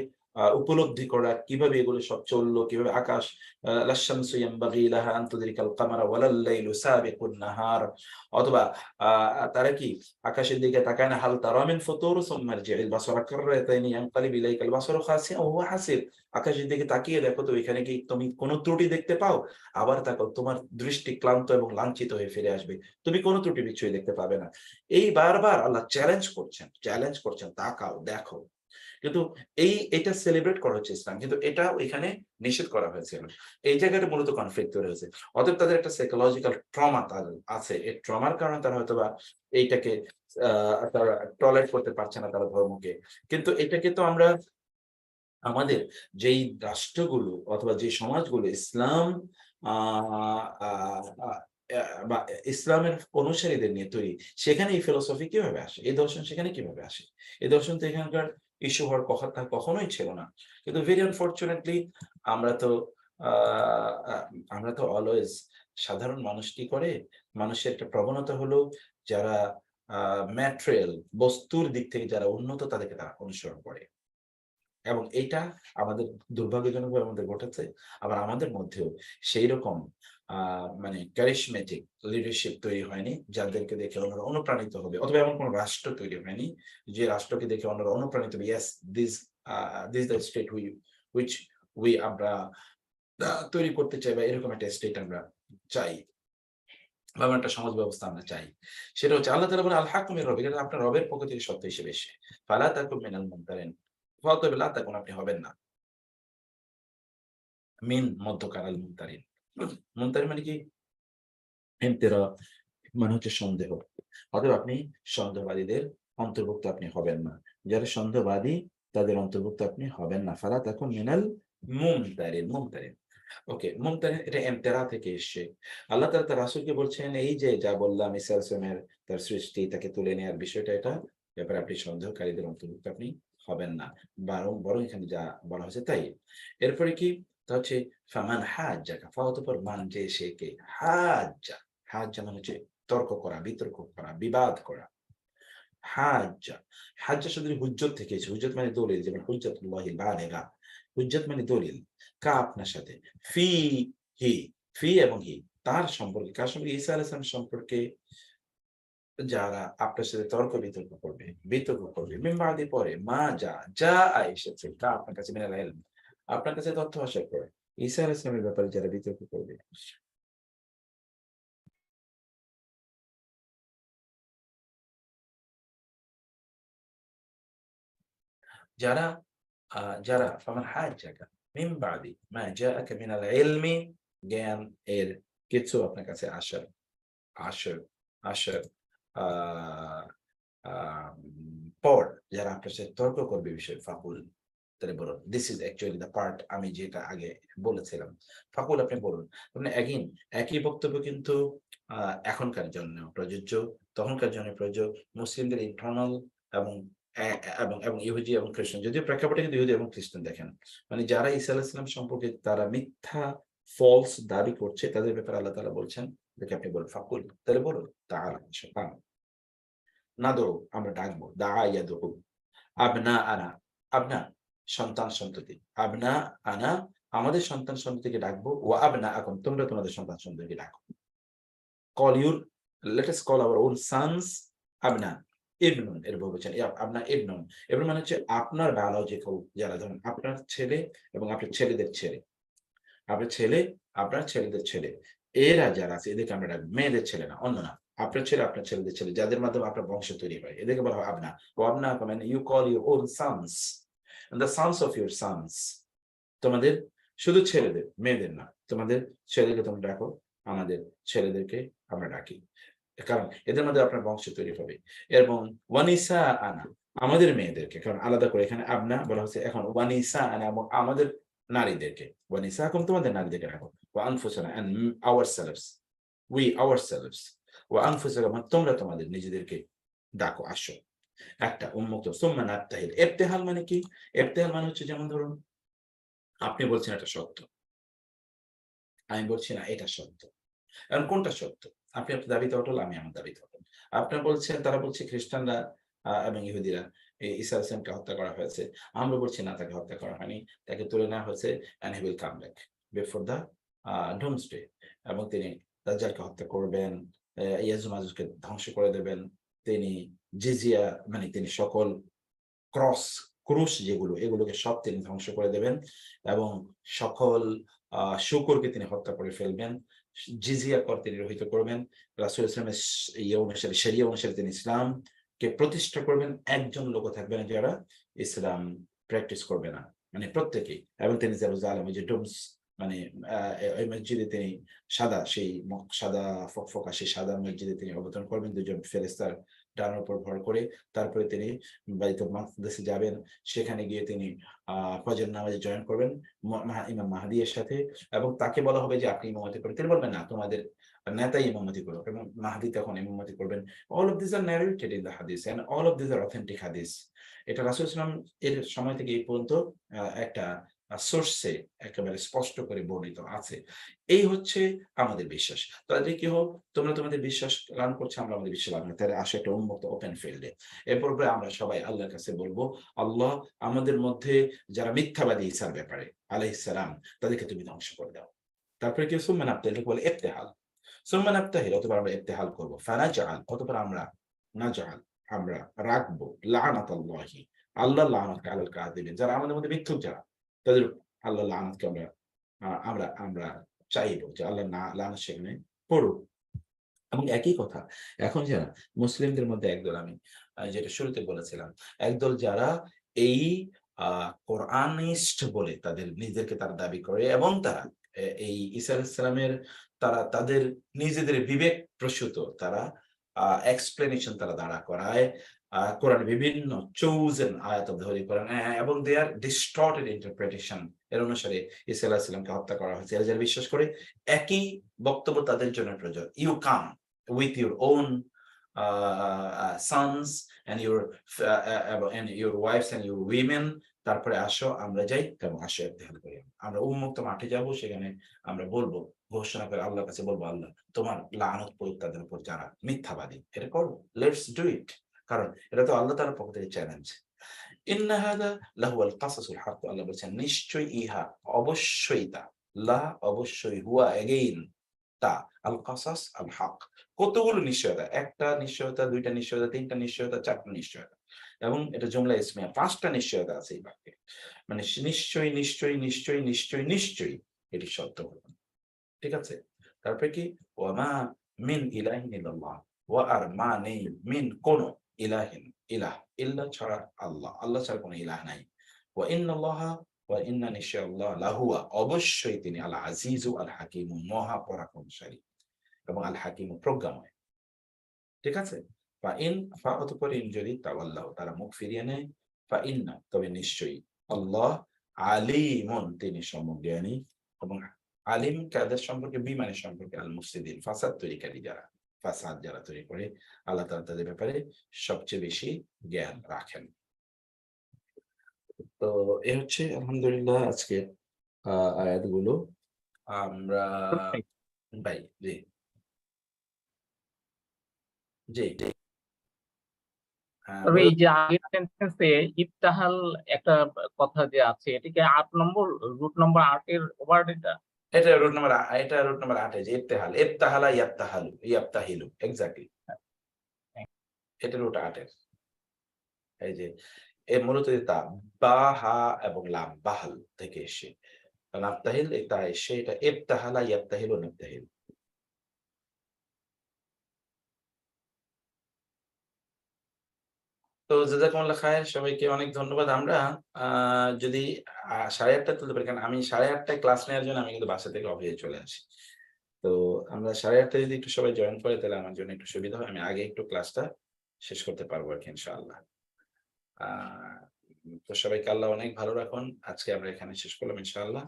Speaker 3: উপলব্ধি করা, কিভাবে এগুলো সব চললো, কিভাবে আকাশ, লাশ-শামসু ইয়ানবাগি লাহা আন তুদরিকাল কামারা ওয়ালাল লাইলু সাবিকুন নাহার, অথবা তারা কি আকাশের দিকে তাকায় না, হাল তারা মিন ফুতুর সুম্মা আরজি'ল বাসারা কাররাতাইনি ইয়ানকালিব ইলাইকাল বাসারু খাসিআন ওয়া হুয়া হাসির, আকাশের দিকে তাকিয়ে দেখো তো এখানে কি তুমি কোনো ত্রুটি দেখতে পাও, আবার তাকাও, তোমার দৃষ্টি ক্লান্ত এবং লাঞ্ছিত হয়ে ফিরে আসবে, তুমি কোনো ত্রুটি বিচ্ছুই দেখতে পাবে না। এই বারবার আল্লাহ চ্যালেঞ্জ করছেন, তাকাও, দেখো। কিন্তু এটা সেলিব্রেট করা হচ্ছে ইসলাম, কিন্তু এটা এখানে নিষেধ করা হয়েছিল। এই জায়গাটা মূলত কনফ্লিক্ট তৈরি হয়েছে। অতএব তাদের একটা সাইকোলজিক্যাল ট্রমা আছে, এই ট্রমার কারণে তারা হয়তোবা এইটাকে তারা টলারেট করতে পারছে না তারা ধর্মকে। কিন্তু এটাকে তো আমরা আমাদের যেই রাষ্ট্রগুলো অথবা যে সমাজগুলো ইসলাম বা ইসলামের অনুসারীদের নিয়ে তৈরি, সেখানে এই ফিলোসফি কিভাবে আসে, এই দর্শন সেখানে কিভাবে আসে? এই দর্শন তো এখানকার ইস্যু হওয়ার কথা কখনোই ছিল না। কিন্তু ভেরি আনফরচুনেটলি আমরা তো অলওয়েজ সাধারণ মানুষ কি করে, মানুষের একটা প্রবণতা হলো যারা ম্যাটেরিয়াল বস্তুর দিক থেকে যারা উন্নত তাদেরকে তারা অনুসরণ করে, এবং এটা আমাদের দুর্ভাগ্যজনকভাবে আমাদের ঘটেছে। আবার আমাদের মধ্যেও সেই রকম মানে ক্যারিশমেটিক লিডারশিপ তৈরি হয়নি যাদেরকে দেখে অন্যরা অনুপ্রাণিত হবে, অথবা এমন কোন রাষ্ট্র তৈরি হয়নি যে রাষ্ট্রকে দেখে অন্যরা অনুপ্রাণিত হবে। Yes, this the state which we আমরা তৈরি করতে চাই, বা এরকম একটা স্টেট আমরা চাই, বা একটা সমাজ ব্যবস্থা আমরা চাই। সেটা হচ্ছে আল্লাহ তাআলা বলেন আল হাক্কু মির রাব্বিক, এটা আপনার রবের পক্ষ থেকে সত্য হিসেবে এসে, ফালা তাকুন মিনাল মুমতারিন, ফাতবিল্লাহ তাকুন, আপনি হবেন না মিন মধ্যকার আল মুমতারিন। মুমতারিন মানে কি? ইমতিরা মানে হচ্ছে সন্দেহ, অথবা আপনি সন্দেহবাদীদের অন্তর্ভুক্ত আপনি হবেন না। যারা সন্দেহবাদী তাদের অন্তর্ভুক্ত আপনি হবেন না। ফালা তাকুন মিনাল মুমতারিন। ওকে, মুমতারিন এটা এমতেরা থেকে এসছে। আল্লাহ তাআলা তার রাসূলকে বলছেন এই যে যা বললাম ঈসা আলাইহিস সালামের তার সৃষ্টি তাকে তুলে নেওয়ার বিষয়টা, এটা ব্যাপারে আপনি সন্দেহকারীদের অন্তর্ভুক্ত আপনি হবেন না, বরং এখানে যা বলা হয়েছে তাই। এরপরে কি, তা হচ্ছে ফামান হাজ্জাকা, ফা অতঃপর মান যে সে কে, হাজ্জা মানে হচ্ছে তর্ক করা, বিতর্ক করা, বিবাদ করা। হাজ্জা শব্দের হুজ্জত থেকে এসেছে। হুজ্জত মানে দলিল, যেমন হুজ্জাতুল্লাহিল বালিগা, হুজ্জত মানে দলিল। কা আপনার সাথে, ফি ফি এবং হি তার সম্পর্কে, কার সম্পর্কে, ঈসা আলাইহিস সালাম সম্পর্কে, যারা আপনার সাথে তর্ক বিতর্ক করবে মিন বাদি পরে, মা যা এসেছে, কা আপনার কাছে, মিনাল ইলম আপনার কাছে তথ্য আসার পরে ঈসা আলাইহিস সালামের ব্যাপারে যারা বিতর্ক করবে, যারা ফামান হাজ্জাকা মিন বাদি মা জাআকা মিনাল ইলমি, জ্ঞান এর কিছু আপনার কাছে আসার আহ পর যারা আপনার সাথে তর্ক করবে বিষয়, ফাকুল, তাহলে বলুন, this is actually the part আমি যেটা আগে বলেছিলাম। ফাকুল আপনি বলুন, আপনি একই বক্তব্য কিন্তু এখনকার জন্য প্রযোজ্য, তখনকার জন্য প্রযোজ্য। মুসলিমদের ইন্টারনাল এবং এবং ইহুদি এবং খ্রিস্টান, যদিও প্রেক্ষাপটে কিন্তু ইহুদি এবং খ্রিস্টান দেখেন, মানে যারা ঈসা আলাইহিস সালাম সম্পর্কে তারা মিথ্যা ফলস দাবি করছে, তাদের ব্যাপারে আল্লাহ তাআলা বলছেন দেখে আপনি বলুন ফাকুল, তাহলে বলুন তাআলা নাদউ, আমরা ডাকবো, দাআ ইয়াদউ, আবনা আবনা সন্তান সন্ততি, আবনা আনা আমাদের সন্তান সন্ততিকে ডাকবো, ওয়া আবনা আকুম তোমরা তোমাদের সন্তান সন্ততিকে ডাকো। let us call our own sons আবনা ইবনুন, এর বলছেন আবনা ইবনুন। এবার মানে হচ্ছে আপনার বায়োলজিক্যাল, যারা ধরেন আপনার ছেলে এবং আপনার ছেলেদের ছেলে, আপনার ছেলেদের ছেলে, এরা যারা আছে এদেরকে আমরা ডাকবো, মেয়েদের ছেলে না, অন্য না, আপনার ছেলেদের ছেলে, যাদের মাধ্যমে আপনার বংশ তৈরি হয়, এদেরকে বলা হয় আবনা। ও আবনা মানে you call your own sons and the sons of your sons, তোমাদের শুধু ছেলেদের, মেয়েদের না, তোমাদের ছেলেদেরকে তোমরা ডাকো, আমাদের ছেলেদেরকে আমরা ডাকি, কারণ এদের মধ্যে আপনার বংশ তৈরি হবে। এবং ওয়ানিসা আনা আমাদের মেয়েদেরকে, কারণ আলাদা করে এখানে আবনা বলা হচ্ছে, এখন ওয়ানিসা আনা এবং আমাদের নারীদেরকে, ওয়ানিসা এখন তোমাদের নারীদেরকে রাখো, ওয়া আনফুসানা and ourselves ওয়া আনফুসানা তোমরা তোমাদের নিজেদেরকে ডাকো, আসো। একটা উন্মুক্ত সুম্মা নাবতাহিল, ইবতিহাল মানে কি, ইবতিহাল মানে হচ্ছে যেমন ধরুন আপনি বলছেন এটা সত্য, আমি বলছি না এটা সত্য, এখন কোনটা সত্য, আপনি আপনার দাবিতে অটল, আমি আমার দাবিতে অটল। আপনারা বলছেন, তারা বলছে খ্রিস্টানরা এবং ইহুদিরা ঈসা আলাইহিস সালামকে হত্যা করা হয়েছে, আমরা বলছি না তাকে হত্যা করা হয়নি, তাকে তুলে নেওয়া হয়েছে and he will come back before the doomsday, এবং তিনি দাজ্জালকে হত্যা করবেন, ইয়াজুজ মাজুজকে ধ্বংস করে দেবেন, তিনি জিজিয়া মানে তিনি সকল ক্রুশ যেগুলো এগুলোকে সব তিনি ধ্বংস করে দেবেন, এবং সকল শুকরকে তিনি হত্যা করে ফেলবেন, জিজিয়া কর তিনি রহিত করবেন, রাসূল ইসলামের শরিয়া অনুসারে তিনি ইসলামকে প্রতিষ্ঠা করবেন, একজন লোক থাকবে না যারা ইসলাম প্র্যাকটিস করবে না, মানে প্রত্যেকেই। এবং তিনি জেরুজালেম যে ডোমস মানে ওই মসজিদে তিনি সাদা ফকফকা সেই সাদা মসজিদে তিনি অবতরণ করবেন দুজন ফেরেশতার ডানার উপর ভর করে, তারপরে তিনি বাইতুল মাকদিসে যাবেন, সেখানে গিয়ে তিনি ফজর নামাজে জয়েন করবেন ইমাম মাহদীর সাথে, এবং তাকে বলা হবে যে আপনি ইমামতি করেন, তিনি বলবেন না তোমাদের নেতাই ইমামতি করো, এবং মাহদী তখন ইমামতি করবেন। All of this are narrated in the hadith and all of this are authentic hadith. এটা রাসূল সাল্লাল্লাহু আলাইহি ওয়াসাল্লাম এর সময় থেকে এই পর্যন্ত একটা সোর্সে একেবারে স্পষ্ট করে বর্ণিত আছে। এই হচ্ছে আমাদের বিশ্বাস। তাহলে কি হোক, তোমরা তোমাদের বিশ্বাস লালন করছো, আমরা আমাদের বিশ্বাস লালন, তাহলে আসে একটা উন্মুক্ত ওপেন ফিল্ডে। এরপর আমরা সবাই আল্লাহর কাছে বলবো, আল্লাহ আমাদের মধ্যে যারা মিথ্যাবাদী ঈসার ব্যাপারে আলাইহিস সালাম তাদেরকে তুমি ধ্বংস করে দাও। তারপরে কি সুম্মা নাবতাহিল বলে ইবতিহাল, সুম্মা নাবতাহিল অতঃপর আমরা ইবতিহাল করব, ফানাজআল অতঃপর আমরা রাখবো লানাতাল্লাহি আল্লাহর লানত আলাল কাযিবিন, যারা আমাদের মধ্যে মিথ্যুক যারা, তাদের আল্লাহর লানাতকে আমরা চাইবো যে আল্লাহ লানত সেখানে পড়ুক। এবং একই কথা এখন যারা মুসলিমদের মধ্যে একদল, আমি যেটা শুরুতে বলেছিলাম, একদল যারা এই কোরআনিস্ট বলে তাদের নিজেদেরকে তারা দাবি করে, এবং তারা এই ঈসা আলাইহিস সালামের তাদের নিজেদের বিবেক প্রসূত তারা এক্সপ্লেনেশন তারা দাঁড়া করায় কোরআন বিভিন্ন চোজেন আয়াত অফ দ্য হোলি কোরআন, এবং দে আর ডিস্টর্টেড ইন্টারপ্রিটেশন, এর অনুসারে ঈসা আলাইহিস সালামকে হত্যা করা হয়েছে। এরা যারা বিশ্বাস করে একই বক্তব্য তাদের জন্য প্রযোজ্য। You come with your own sons and your wives and your women, তারপরে আসো আমরা যাই এবং আসো ইরতিহাল করি, আমরা উন্মুক্ত মাঠে যাব, সেখানে আমরা বলবো, ঘোষণা করে আল্লাহর কাছে বলবো, আল্লাহ তোমার লানত পড়ুক তাদের উপর যারা মিথ্যাবাদী। এটা করো, লেটস ডু ইট, কারণ এটা তো আল্লাহ তাআলার পক্ষ থেকে চ্যালেঞ্জ। ইন্না হাদা লাহুয়াল কাসাসুল হক, আল্লাহ বলেছেন নিশ্চয়ই ইহা, অবশ্যই তা, লা অবশ্যই, হুয়া এগেইন তা, আল কাসাস আল হক, কতগুলো নিশ্চয়তা, একটা নিশ্চয়তা, দুইটা নিশ্চয়তা, তিনটা নিশ্চয়তা, চারটা নিশ্চয়তা, এবং এটা জুমলা ইসমিয়া, 5টা নিশ্চয়তা আছে এই বাক্যে, মানে নিশ্চয়ই নিশ্চয়ই নিশ্চয়ই নিশ্চয়ই নিশ্চয়ই এটি সত্য ঘটনা। ঠিক আছে, তারপরে কি, ওয়ামা মিন ইলাহিন ইল্লাল্লাহ, ওয়া আর মা নেই, মিন কোন, ইলাহিন ইলাহ, ইল্লা ছাড়া আল্লাহ, আল্লাহ ছাড়া কোনো ইলাহ নাই, ওয়া ইন্নাল্লাহা, ওয়া ইন্না নিশ্চয় আল্লাহ, লাহুয়া অবশ্যই তিনি, আল আজিজু আল হাকিম, মহা পরাক্রমশালী এবং আল হাকিম প্রজ্ঞাময়। ঠিক আছে, ফা ইন, ফা অতঃপর ইন যদি তাওয়াল্লাহ তারা মুখ ফিরিয়ে নেয়, ফা ইন্না তবে নিশ্চয়ই, আল্লাহ আলিমুন তিনি সমজ্ঞানী, এবং আলিম কাদের সম্পর্কে, বিমানের সম্পর্কে, আল মুফসিদিন ফাসাদ তৈরিকারী যারা, ফাসাদ যারা তৈরি করে, আল্লাহ তাআলা তাদের ব্যাপারে সবচেয়ে বেশি জ্ঞান রাখেন। তো এ হচ্ছে আলহামদুলিল্লাহ আজকে আয়াতগুলো আমরা, ভাই জি জি হ্যাঁ
Speaker 5: তবে এই যে আগের সেন্টেন্সে ইফতাহাল একটা কথা যে আছে, এটাকে 8 নম্বর, রুট নম্বর 8 এর ওয়ার্ড এটা।
Speaker 3: এটা রুট নাম্বার, এটা রুট নাম্বার 8 যে ইফতিহাল, ইফতাহালা ইয়াফতাহালু, ইয়াফতাহিলু, এক্স্যাক্টলি এটা রুট 8 এর। এই যে এর মূলত তা বা হা এবং লাম, বাহাল থেকে এসে নাফতাহিল, এটা এসে এটা ইফতাহালা ইয়াফতাহিলু নাফতাহিল। তো জাযাকুমুল্লাহ খায়ের, সবাইকে অনেক ধন্যবাদ। আমরা যদি 8:30 তুলতে পারি, কারণ আমি 8:30টায় ক্লাস নেওয়ার জন্য আমি কিন্তু বাসা থেকে অফিসে চলে আসি। তো আমরা 8:30টায় যদি একটু সবাই জয়েন করে, তাহলে আমার জন্য একটু সুবিধা হয়, আমি আগে একটু ক্লাসটা শেষ করতে পারবো আর কি ইনশাআল্লাহ। তো সবাইকে আল্লাহ অনেক ভালো রাখুন। আজকে আমরা এখানে শেষ করলাম ইনশাআল্লাহ।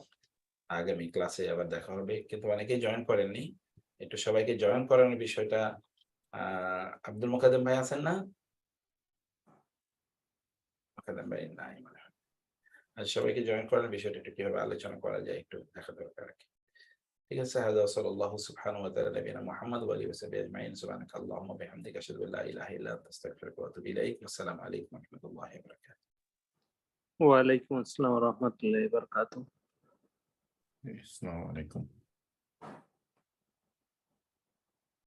Speaker 3: আগামী ক্লাসে আবার দেখা হবে। কিন্তু অনেকেই জয়েন করেননি, একটু সবাইকে জয়েন করানোর বিষয়টা, আব্দুল মোকাদ্দেম ভাই আছেন না? মোকাদ্দেম ভাই নাই মনে হয়। সবাইকে জয়েন করার বিষয়টা একটু কিভাবে আলোচনা করা যায় একটু দেখা দরকার আর কি। ঠিক আছে, হাযা সাল্লাল্লাহু সুবহানাহু ওয়া তাআলা নবিয়ানা মুহাম্মদ ওয়া আলিহি ওয়া সাহবিহি আজমাইন, সুবহানাকা আল্লাহুম্মা ওয়া বিহামদিকা আশহাদু আল্লা ইলাহা ইল্লা আনতা আস্তাগফিরুকা ওয়া আতুবু ইলাইক। আসসালামু আলাইকুম ওয়া রাহমাতুল্লাহি ওয়া বারাকাতুহু।
Speaker 5: ওয়ালাইকুম আসসালাম ওয়া রাহমাতুল্লাহি ওয়া বারাকাতুহু।
Speaker 6: আসসালামু আলাইকুম।